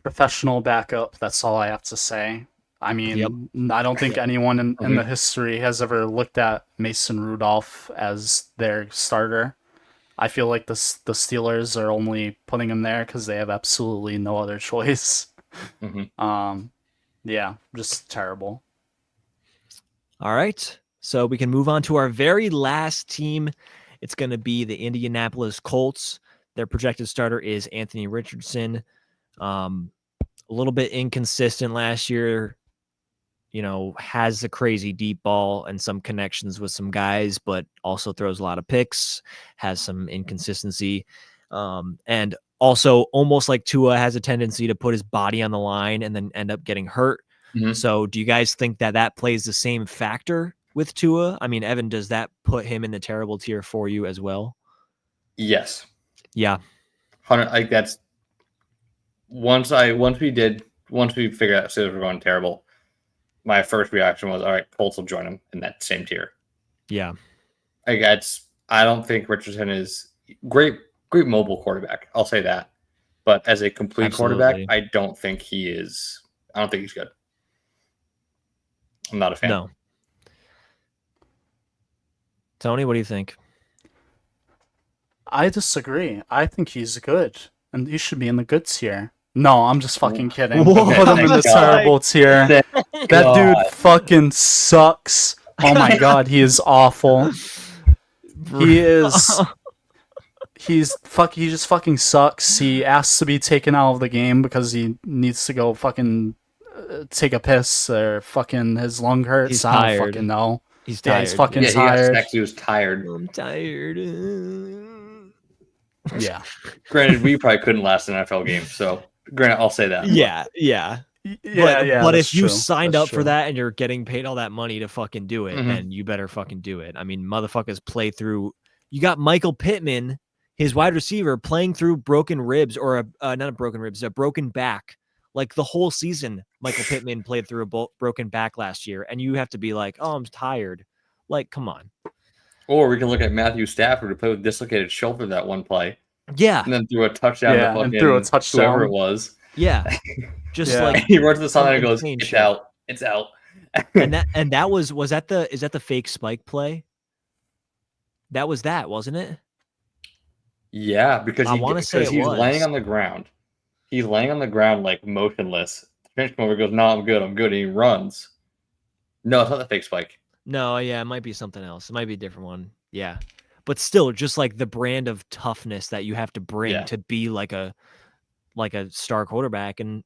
Professional backup. That's all I have to say. I mean, I don't think anyone in the history has ever looked at Mason Rudolph as their starter. I feel like the Steelers are only putting him there because they have absolutely no other choice. Yeah, just terrible. All right, so we can move on to our very last team. It's going to be the Indianapolis Colts. Their projected starter is Anthony Richardson. A little bit inconsistent last year. Has a crazy deep ball and some connections with some guys, but also throws a lot of picks, has some inconsistency. And also almost like Tua has a tendency to put his body on the line and then end up getting hurt. So do you guys think that plays the same factor with Tua? I mean, Evan, does that put him in the terrible tier for you as well? Yes. Yeah. Like that's once we figured out Steelers were going terrible, my first reaction was, all right, Colts will join him in that same tier. Yeah. I don't think Richardson is great mobile quarterback. I'll say that. But as a complete quarterback, I don't think he's good. I'm not a fan. No. Tony, what do you think? I disagree. I think he's good. And he should be in the good tier. No, I'm just fucking kidding. Put him in the terrible tier. That dude fucking sucks. Oh my god, he is awful. He just fucking sucks. He asks to be taken out of the game because he needs to go fucking take a piss or fucking his lung hurts. He's I tired. don't fucking know. He's tired. He's fucking tired. He was tired. I'm tired. Yeah. Granted, we probably couldn't last an NFL game, so granted, I'll say that. Yeah. But if you signed up true. for that and you're getting paid all that money to fucking do it, then you better fucking do it. I mean, motherfuckers play through. You got Michael Pittman, his wide receiver, playing through broken ribs or not a broken ribs, a broken back. Like the whole season, Michael Pittman played through a broken back last year, and you have to be like, "Oh, I'm tired." Like, come on. Or we can look at Matthew Stafford who played with dislocated shoulder that one play. Yeah. And then threw a touchdown to fucking whoever it was. Yeah. Just like he runs to the sideline and goes, "It's out. It's out." and that was that the fake spike play? That was that, wasn't it? Yeah, because he's laying on the ground. He's laying on the ground like motionless. The bench mover goes, "No, I'm good. I'm good." And he runs. No, it's not the fake spike. No, yeah, it might be something else. It might be a different one. Yeah. But still, just like the brand of toughness that you have to bring to be like a star quarterback, and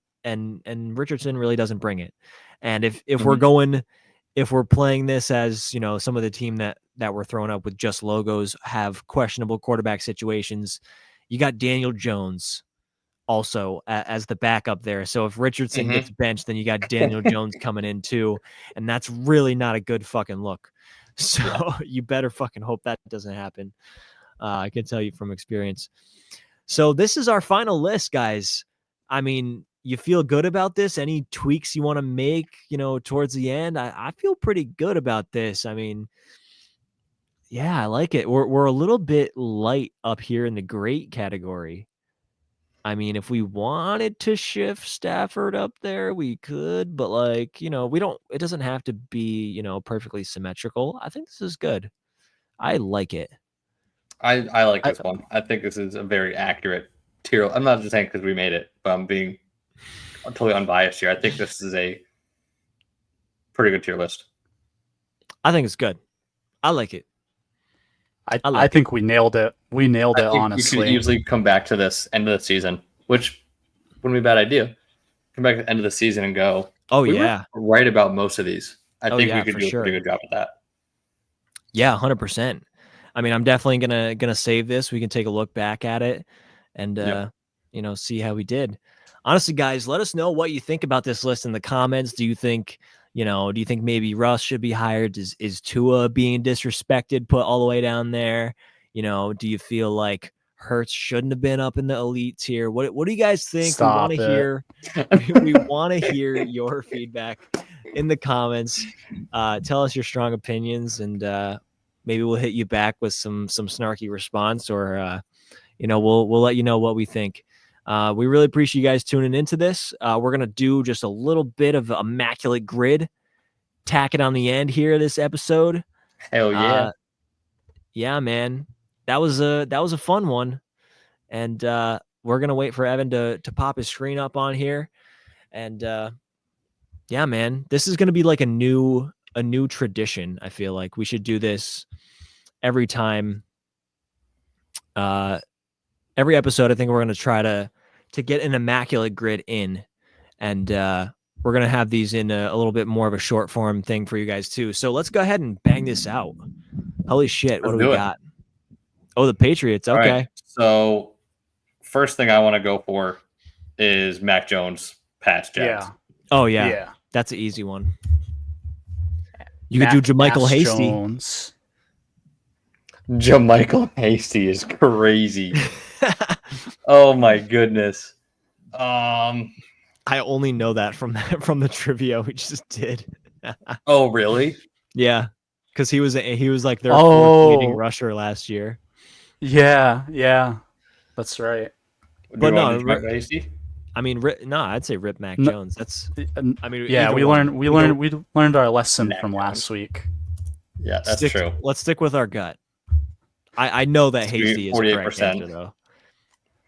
Richardson really doesn't bring it. And if we're playing this as, some of the team that we're throwing up with just logos have questionable quarterback situations, you got Daniel Jones also as the backup there. So if Richardson gets benched, then you got Daniel Jones coming in too, and that's really not a good fucking look. So you better fucking hope that doesn't happen. I can tell you from experience. So this is our final list, guys. I mean, you feel good about this? Any tweaks you want to make, towards the end? I feel pretty good about this. I mean, yeah, I like it. We're a little bit light up here in the great category. I mean, if we wanted to shift Stafford up there, we could, but it doesn't have to be, perfectly symmetrical. I think this is good. I like it. I like this one. I think this is a very accurate tier. I'm not just saying because we made it, but I'm being totally unbiased here. I think this is a pretty good tier list. I think it's good. I like it. I think we nailed it. We nailed it, honestly. We could easily come back to this end of the season, which wouldn't be a bad idea. Come back at the end of the season and go, we were right about most of these. I think we could do a pretty good job at that. Yeah, 100%. I mean, I'm definitely gonna save this. We can take a look back at it and see how we did. Honestly, guys, let us know what you think about this list in the comments. Do you think maybe Russ should be hired? Is Tua being disrespected put all the way down there? Do you feel like Hurts shouldn't have been up in the elite tier? What do you guys think? We want to hear your feedback in the comments. Tell us your strong opinions, and maybe we'll hit you back with some snarky response, or we'll let you know what we think. We really appreciate you guys tuning into this. We're gonna do just a little bit of immaculate grid, tack it on the end here of this episode. Hell yeah. Yeah, man. That was a fun one. And we're gonna wait for Evan to pop his screen up on here. And yeah, man, this is gonna be like a new tradition. I feel like we should do this every time. Every episode, I think we're gonna try to get an immaculate grid in, and we're gonna have these in a little bit more of a short form thing for you guys too. So let's go ahead and bang this out. Holy shit, what do we got? Oh, the Patriots. Okay. Right. So first thing I want to go for is Mac Jones, Pats, Jags. Yeah. Oh yeah. That's an easy one. You could do JaMycal Hasty. Jones. JaMycal Hasty is crazy. Oh my goodness. I only know that from the trivia we just did. Oh really? Yeah, because he was like their fourth leading rusher last year. Yeah, that's right. But no, Hasty? I mean, I'd say rip Mac Jones. That's. I mean, yeah, we learned our lesson Mac from last week. Yeah, that's true. Let's stick with our gut. I know that Hasty is the correct answer, though.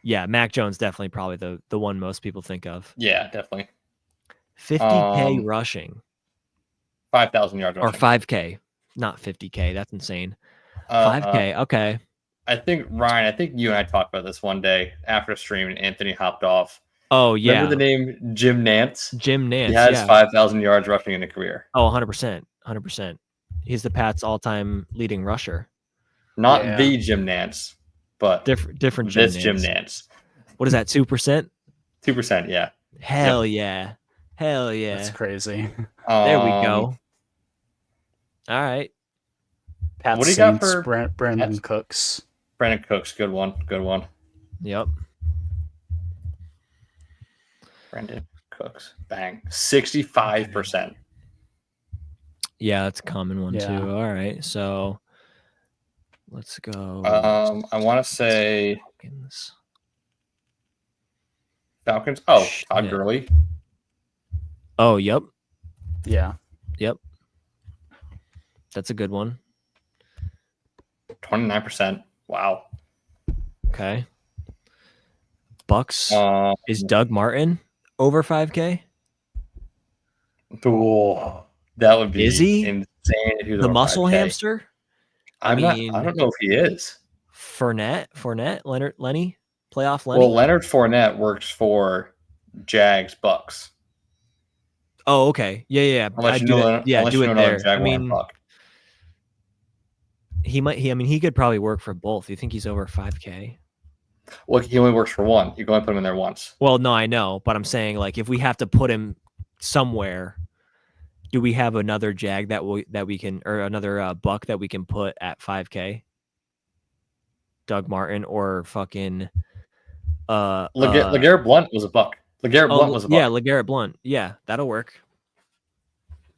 Yeah, Mac Jones definitely probably the one most people think of. Yeah, definitely. 50K rushing. 5,000 yards rushing. Or 5K, not 50K. That's insane. 5K, okay. I think, Ryan, you and I talked about this one day after a stream, and Anthony hopped off. Oh, yeah. Remember the name Jim Nance? Jim Nance, he has 5,000 yards rushing in a career. Oh, 100%. 100%. He's the Pats' all-time leading rusher. Not the Jim Nance, but different Jim Nance. Jim Nance. What is that, 2%? 2%, yeah. Hell yeah. That's crazy. There we go. All right. Pat what do you got for Brandon Cooks? Brandon Cooks, good one. Yep. Brandon Cooks, bang, 65%. Yeah, that's a common one too. All right, so let's go. I want to say Falcons. Oh, Todd Gurley. Oh, yep. Yeah. Yep. That's a good one. 29%. Wow. Okay. Bucks. Is Doug Martin over 5K? Oh, That would be Is he insane if he was the over muscle 5K. hamster? I don't know if he is. Fournette, Lenny, playoff Lenny. Well, Leonard Fournette works for Jags Bucks. Oh, okay. Yeah. Unless you do know, it. Yeah, do it another there. Jaguar Buck. He might. I mean, he could probably work for both. You think he's over 5K? Well, he only works for one. You can only put him in there once. Well, no, I know, but I'm saying like if we have to put him somewhere, do we have another Jag that we can, or another Buck that we can put at 5K? Doug Martin or fucking LeGarrette Blunt was a Buck. LeGarrette Blunt was a Buck. Yeah, LeGarrette Blunt. Yeah, that'll work.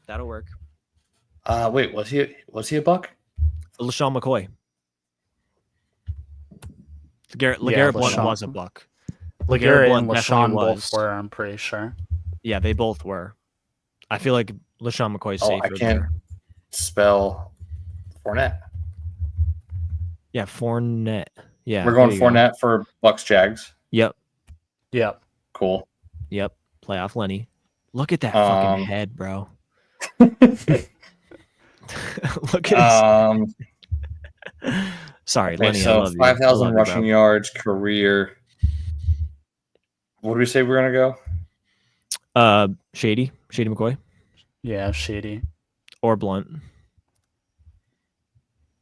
Wait, was he a Buck? LaShawn McCoy. LeGarrette Blunt was a Buck. LeGarrette and LaShawn both were, I'm pretty sure. Yeah, they both were. I feel like LaShawn McCoy's safer. I can't spell Fournette. Yeah, Fournette. Yeah, we're going Fournette for Bucks Jags. Yep. Cool. Yep. Playoff Lenny. Look at that fucking head, bro. Look at his... Sorry, okay, Lenny. So I love 5,000 rushing yards career. What did we say we're gonna go? Shady McCoy. Yeah, Shady or Blunt.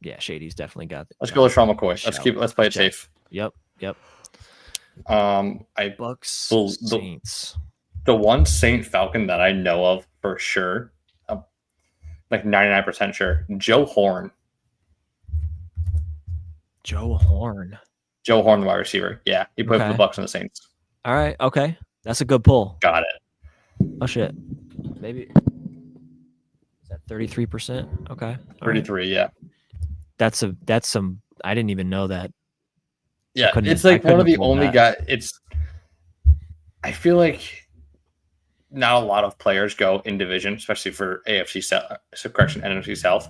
Yeah, Shady's definitely got. Let's go with LaShawn McCoy. Let's play it safe. Yep. Bucks Saints. The one Saint Falcon that I know of for sure, I'm like 99% sure, Joe Horn. Joe Horn, the wide receiver. Yeah, he played for the Bucks and the Saints. All right, okay, that's a good pull. Got it. Oh shit, maybe is that 33%? Okay, 33. Right. Yeah, that's some. I didn't even know that. Yeah, it's like one of the only guys. I feel like not a lot of players go in division, especially for NFC NFC South.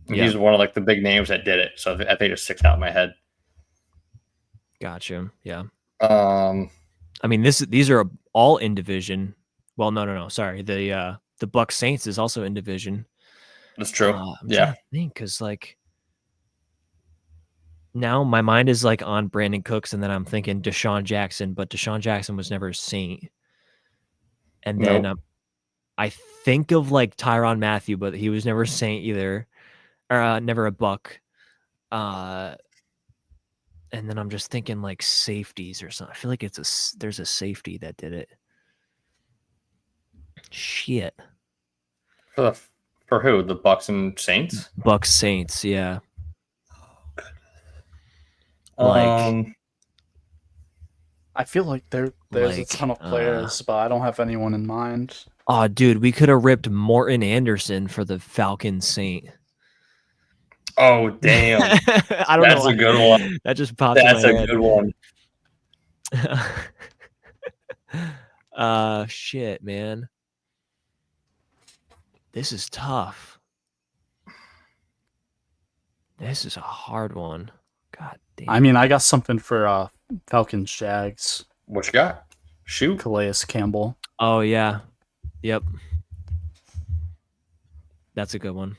Yeah. He's one of like the big names that did it, so I think it sticks out in my head. Gotcha. Yeah. I mean, these are all in division. Well, no. Sorry, the Bucks Saints is also in division. That's true. I think because like now my mind is like on Brandon Cooks, and then I'm thinking Deshaun Jackson, but Deshaun Jackson was never a Saint. And then I think of like Tyrann Mathieu, but he was never a Saint either. Or never a Buck. And then I'm just thinking like safeties or something. I feel like there's a safety that did it. Shit. For who? The Bucks and Saints? Bucks Saints, yeah. I feel like there's a ton of players, but I don't have anyone in mind. Oh, dude, we could have ripped Morton Anderson for the Falcon Saint. Oh, damn. I don't know. That's a good one. That just popped in my head. That's a good one. Shit, man. This is tough. This is a hard one. God damn. I mean, I got something for Falcons Jags. What you got? Shoot. Calais Campbell. Oh, yeah. Yep. That's a good one.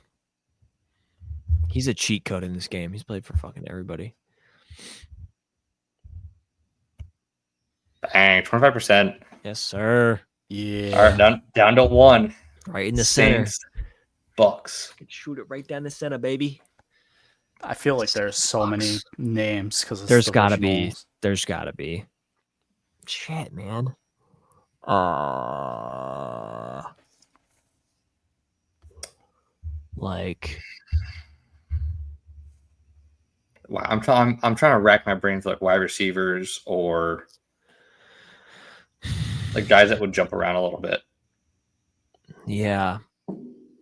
He's a cheat code in this game. He's played for fucking everybody. Dang, 25%. Yes, sir. Yeah. All right, down to one. Right in the center. Bucks. Shoot it right down the center, baby. I feel like there's so many names because there's gotta be. Shit, man. Like. Wow, I'm trying to rack my brain for like wide receivers or like guys that would jump around a little bit. Yeah.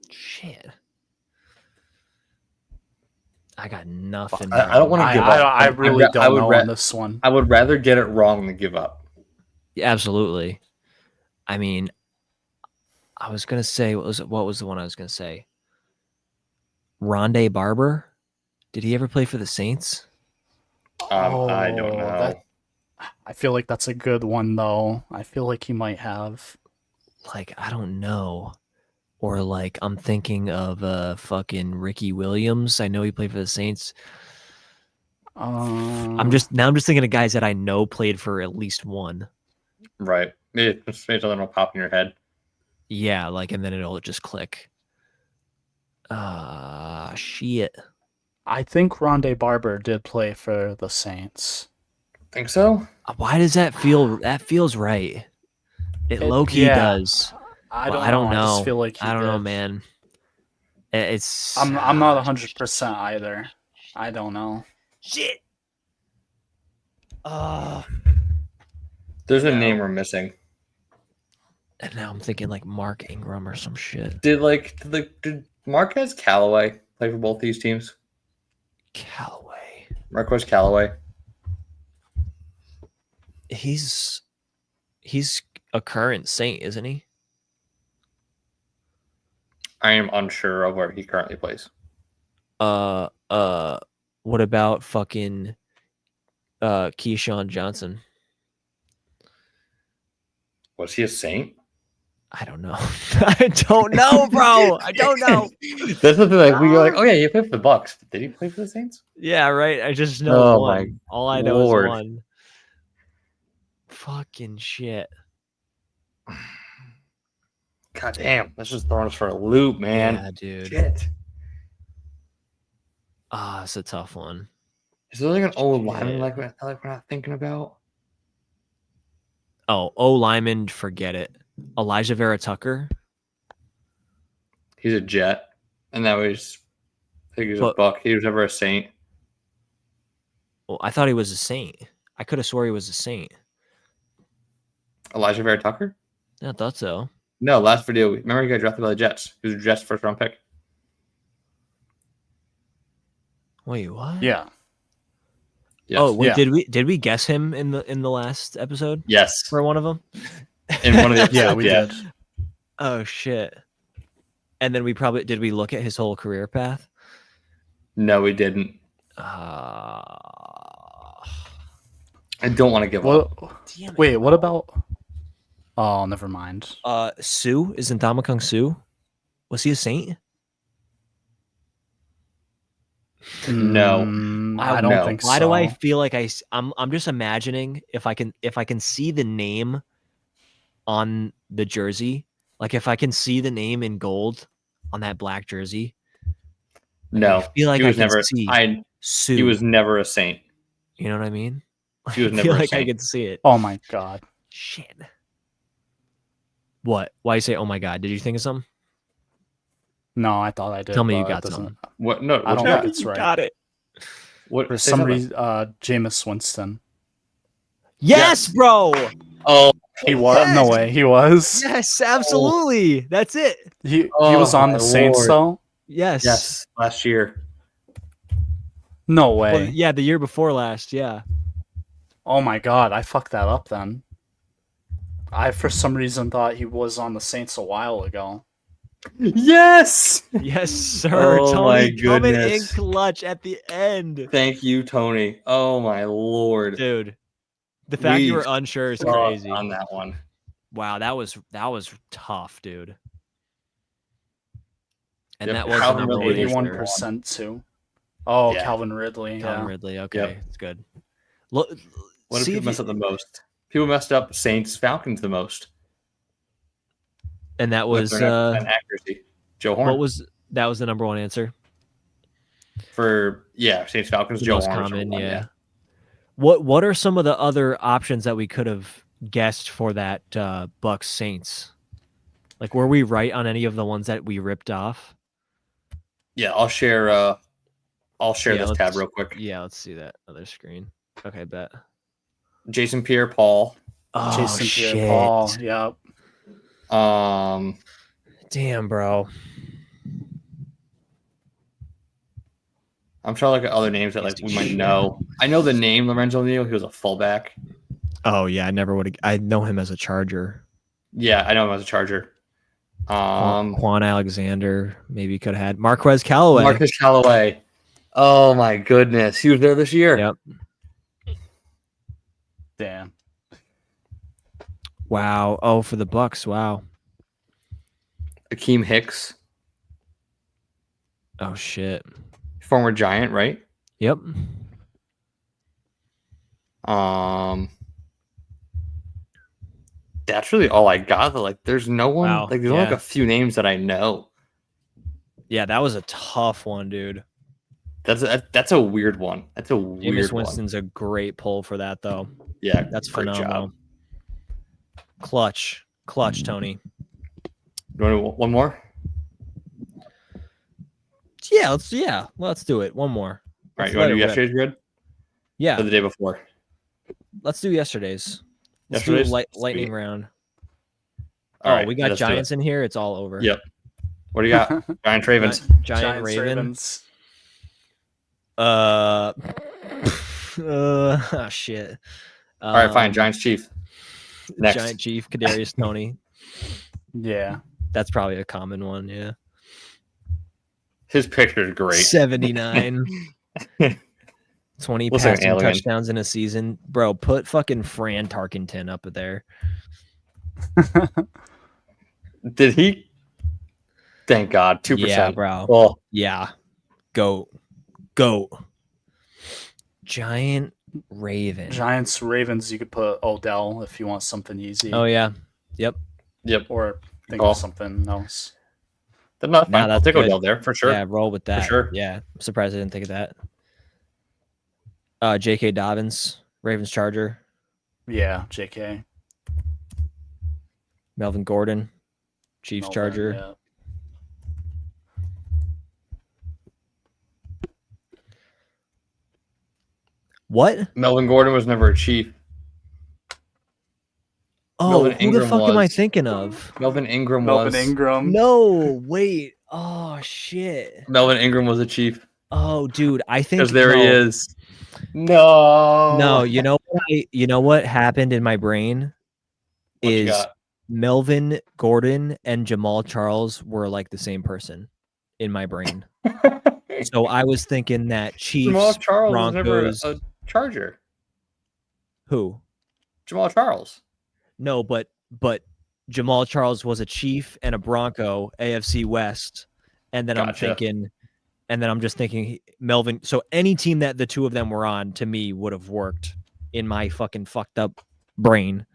Shit. I got nothing. I don't want to give up. I really don't know on this one. I would rather get it wrong than give up. Yeah, absolutely. I mean, I was gonna say what was the one I was gonna say? Rondé Barber. Did he ever play for the Saints? I don't know. I feel like that's a good one, though. I feel like he might have. Like, I don't know. Or like I'm thinking of fucking Ricky Williams. I know he played for the Saints. I'm just thinking of guys that I know played for at least one. Right. Maybe something will pop in your head. Yeah, like, and then it'll just click. Shit. I think Rondé Barber did play for the Saints. Think so? Why does that feel? That feels right. It low key does. I Well, don't know. I just feel like don't know, did. man. It's. I'm not 100% either. I don't know. Shit. There's a name we're missing. And now I'm thinking like Mark Ingram or some shit. Did Marquez Callaway play for both these teams? Callaway. Marquez Callaway. He's a current Saint, isn't he? I am unsure of where he currently plays. What about fucking Keyshawn Johnson? Was he a Saint? I don't know. I don't know, bro. I don't know. That's the thing. Like we go like, oh yeah, he played for the Bucks. Did he play for the Saints? Yeah, right. I just know Oh, one. my All I know Lord. is one. Fucking shit. God damn, that's just throwing us for a loop, man. Yeah, dude. Shit. It's a tough one. Is there like an old lineman like we're not thinking about? Oh, Lyman, forget it. Elijah Vera Tucker. He's a Jet, and that was I think he was a But- Buck. He was never a Saint. Well, I thought he was a Saint. I could have swore he was a Saint. Elijah Vera Tucker? I thought so. No, last video. Remember he got drafted by the Jets. He was the Jets' first round pick. Wait, what? Yeah. Yes. Oh, wait, Yeah. did we guess him in the last episode Yes. for one of them? In one of the episodes, Yeah, we did. Oh shit. And then did we look at his whole career path? No, we didn't. Uh, I don't want to give up. Well, damn it. wait, what about? Oh, never mind. Sue, isn't Damakung Sue? Was he a Saint? No. I don't No. think so. Why do I feel like I'm just imagining if I can see the name on the jersey, like if I can see the name in gold on that black jersey. No. I feel like he was I can never. see Sue. He was never a Saint. You know what I mean? He was I never feel a like I Saint. can see it. Oh my god. Shit. What? Why you say? Oh my god! Did you think of something? No, I thought I did. Tell me you but it got doesn't- something. What? No. I don't what- think it's right. Got it. What? For say some something. reason, Jameis Winston. Yes, bro. Oh, He was Yes! no way. He was. Yes, absolutely. That's it. He Oh, was on my the Saints Lord. though. Yes. yes. Last year. No way. Well, yeah, the year before last. Yeah. Oh my god, I fucked that up then. I for some reason thought he was on the Saints a while ago. Yes. Yes, sir. Oh, Tony my coming in goodness. clutch at the end. Thank you, Tony. Oh my Lord. Dude. The fact you We were unsure is Sucked crazy. on that one. Wow, that was tough, dude. And Yep, that was the Calvin number one Ridley, answer. 81% too. Oh, Yeah. Calvin Ridley. Calvin Yeah. Ridley. Okay, Yep. it's good. Look, What did see people if mess you- up the most? People messed up Saints Falcons the most. and that with was their 9% accuracy. Joe Horn. what was that was the number one answer. For Saints Falcons. The Joe most Horn was common, number one, yeah. What are some of the other options that we could have guessed for that Bucks Saints? Like, were we right on any of the ones that we ripped off? Yeah, I'll share. This tab let's- real quick. Yeah, let's see that other screen. Okay, bet. Jason Pierre-Paul. Oh Jason shit! Pierre-Paul. Yep. Damn, bro. I'm trying to look at other names that we might know. I know the name Lorenzo Neal. He was a fullback. Oh yeah, I never would have. I know him as a Charger. Yeah, I know him as a Charger. Quan Alexander maybe could have had Marquez Callaway. Marcus Callaway. Oh my goodness, he was there this year. Yep. Damn. Wow. Oh, for the Bucks. Wow. Akeem Hicks, Oh shit. former Giant, right? Yep. That's really all I got. Like, there's no one. Wow, Like, there's only like yeah. a few names that I know. Yeah, that was a tough one, dude. That's a weird one. That's a Jameis weird one. Winston's a great pull for that, though. Yeah, That's great phenomenal. job. Clutch, Tony. You want one more? Yeah, let's do it. One more. All right, you want to do yesterday's grid? Yeah, Or the day before? let's do yesterday's. Let's Yesterday's? do lightning round. All right, we got let's do Giants it. in here. It's all over. Yep. What do you got? Giants, Ravens. Giants, Ravens. Shit. All right, fine. Giants, Chief. Next. Giant Chief, Kadarius Toney. Yeah. That's probably a common one. Yeah. His picture is great. 79. 20 Looks like an passing alien. touchdowns in a season. Bro, put fucking Fran Tarkenton up there. Did he? Thank God. 2%. Yeah, bro. Oh, Yeah. Go. Giant Raven. Giants, Ravens, you could put Odell if you want something easy. Oh, yeah. Yep. Or think Oh. of something else. they're not Nah, fine. I'll that's take good. Odell there for sure. Yeah, roll with that. sure. Yeah. I'm surprised I didn't think of that. J.K. Dobbins, Ravens Charger. Yeah, JK. Melvin Gordon, Chiefs Melvin, Charger. yeah. What? Melvin Gordon was never a Chief. Oh, Melvin who the Ingram fuck am I was. thinking of? Melvin Ingram Melvin was. Ingram. No, wait. Oh, shit. Melvin Ingram was a Chief. Oh, dude, I think Because there no. he is. No. No, you know what happened in my brain What you is got? Melvin Gordon and Jamal Charles were like the same person in my brain. So I was thinking that Chiefs, Jamal Charles was never Broncos, a Charger. who? Jamal Charles. No, but Jamal Charles was a Chief and a Bronco, AFC West, and then Gotcha. I'm just thinking Melvin. So any team that the two of them were on, to me, would have worked in my fucking fucked up brain.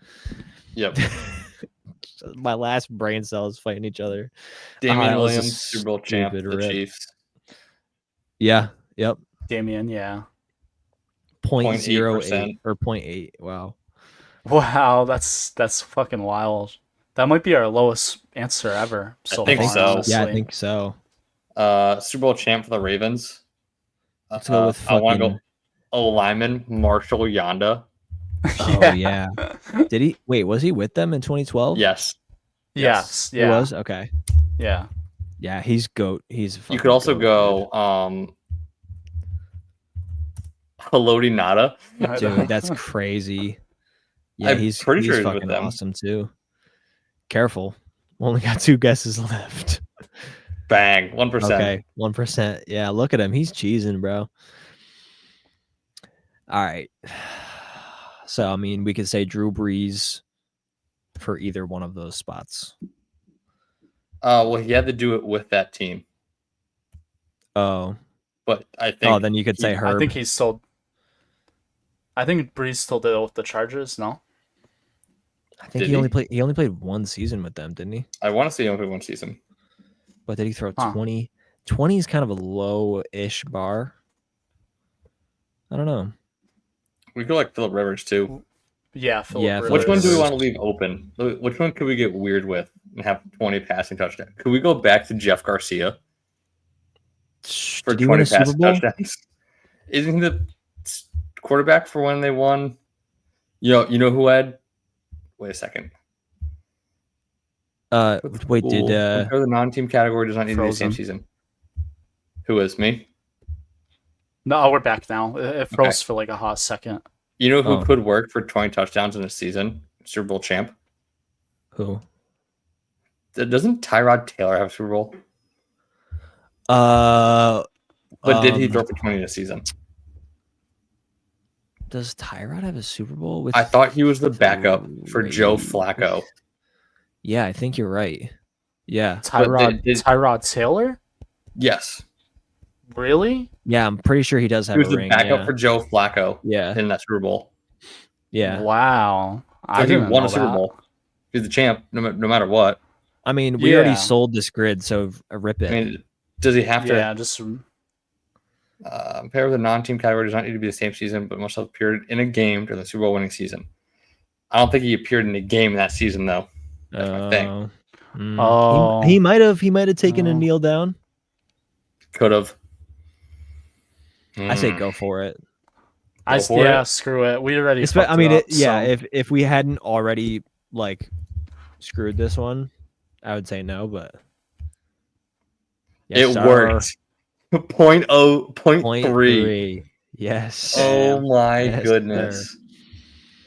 Yep. My last brain cells fighting each other. Damian that was a Williams, Super Bowl champ, stupid the rip. Chiefs. Yeah. Yep. Damian, yeah. 0.08 or 0.8. Wow. Wow, that's fucking wild. That might be our lowest answer ever so think far. so. Honestly. Yeah, I think so. Super Bowl champ for the Ravens. Let's go with I want to fucking- go O lineman Marshall Yanda. Oh yeah. Did he? Wait, was he with them in 2012? Yes. Yes. He Yeah. was. Okay. Yeah. Yeah, he's goat. He's. a You fucking could also goat, go Haloti Nada. dude, that's crazy. Yeah, I'm he's pretty sure he's with fucking them. awesome too. Careful. Only got 2 guesses left. Bang. 1%. Okay, 1%. Yeah, look at him. He's cheesing, bro. All right. So I mean, we could say Drew Brees for either one of those spots. Well, he had to do it with that team. Oh, But I think then you could say Herb. I think he's still. I think Breeze still did it with the Chargers. No. I think Did he only he? played. He only played 1 season with them, didn't he? I want to see him play one season. But did he throw Huh. 20? 20 is kind of a low-ish bar. I don't know. We could like Philip Rivers too. Yeah. Phillip Yeah, Rivers. Which one do we Rivers. want to leave open? Which one could we get weird with and have 20 passing touchdowns? Could we go back to Jeff Garcia for Did he win 20 a Super passing Bowl? touchdowns? Isn't he the quarterback for when they won? You know who had? Wait a second. Wait, did Compare the non-team category does not need to be the same Frozen. season. Who is me? No, we're back now. It froze Okay. for like a hot second. You know who Oh. could work for 20 touchdowns in a season? Super Bowl champ. who? Doesn't Tyrod Taylor have a Super Bowl? Uh, But did he Um, throw for 20 in a season? does Tyrod have a Super Bowl with? I thought he was the backup for Joe Ravens? Flacco. Yeah, I think you're right. Yeah. Tyrod Taylor? Yes. Really? Yeah, I'm pretty sure he does have He was a the ring. backup Yeah. for Joe Flacco Yeah. in that Super Bowl. Yeah. Wow. So I he didn't won know a Super that. Bowl. He's the champ, no matter what. I mean, we already Yeah. sold this grid, so rip it. I mean, does he have Yeah, to just pair with a non-team category? Does not need to be the same season, but must have appeared in a game during the Super Bowl winning season. I don't think he appeared in a game that season, though. That's my thing. He might have taken a kneel down. Could have. I say go for it. Screw it. We already. I mean, up, if we hadn't already like screwed this one, I would say no, but yes, it worked. 0.3. Yes. Oh my goodness. Sir.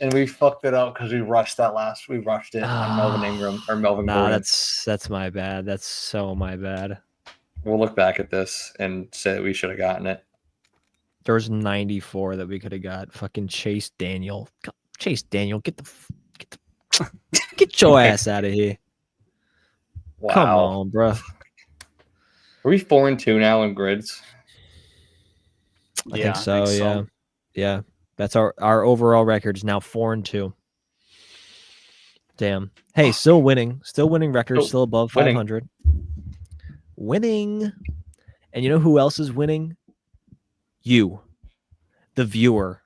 And we fucked it up because we rushed it on Melvin Ingram or Melvin Gordon. That's my bad. That's so my bad. We'll look back at this and say we should have gotten it. There was 94 that we could have got. Fucking Chase Daniel. Chase Daniel, get your ass out of here. Wow. Come on, bro. Are we 4-2 now in grids? I think so. Yeah. That's our overall record is now 4-2. Damn. Hey, still winning record, still above 500. Winning. And you know who else is winning? You, the viewer,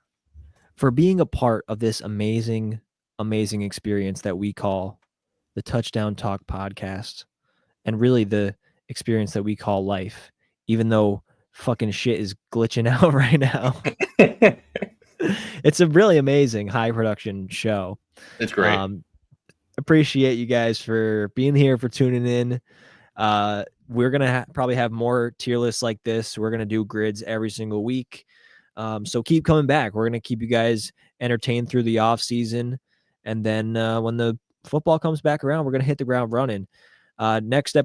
for being a part of this amazing experience that we call the Touchdown Talk podcast, and really the experience that we call life, even though fucking shit is glitching out right now. It's a really amazing high production show. It's great. Appreciate you guys for being here, for tuning in. We're gonna probably have more tier lists like this. We're gonna do grids every single week, so keep coming back. We're gonna keep you guys entertained through the off season, and then when the football comes back around, we're gonna hit the ground running. Next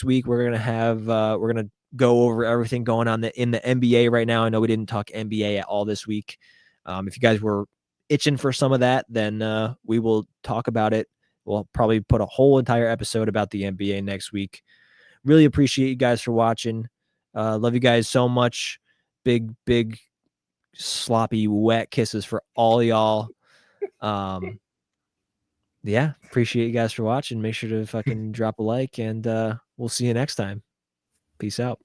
week we're gonna go over everything going on in the NBA right now. I know we didn't talk NBA at all this week. If you guys were itching for some of that, then we will talk about it. We'll probably put a whole entire episode about the NBA next week. Really appreciate you guys for watching. Love you guys so much. Big, sloppy, wet kisses for all y'all. Yeah, appreciate you guys for watching. Make sure to fucking drop a like, and we'll see you next time. Peace out.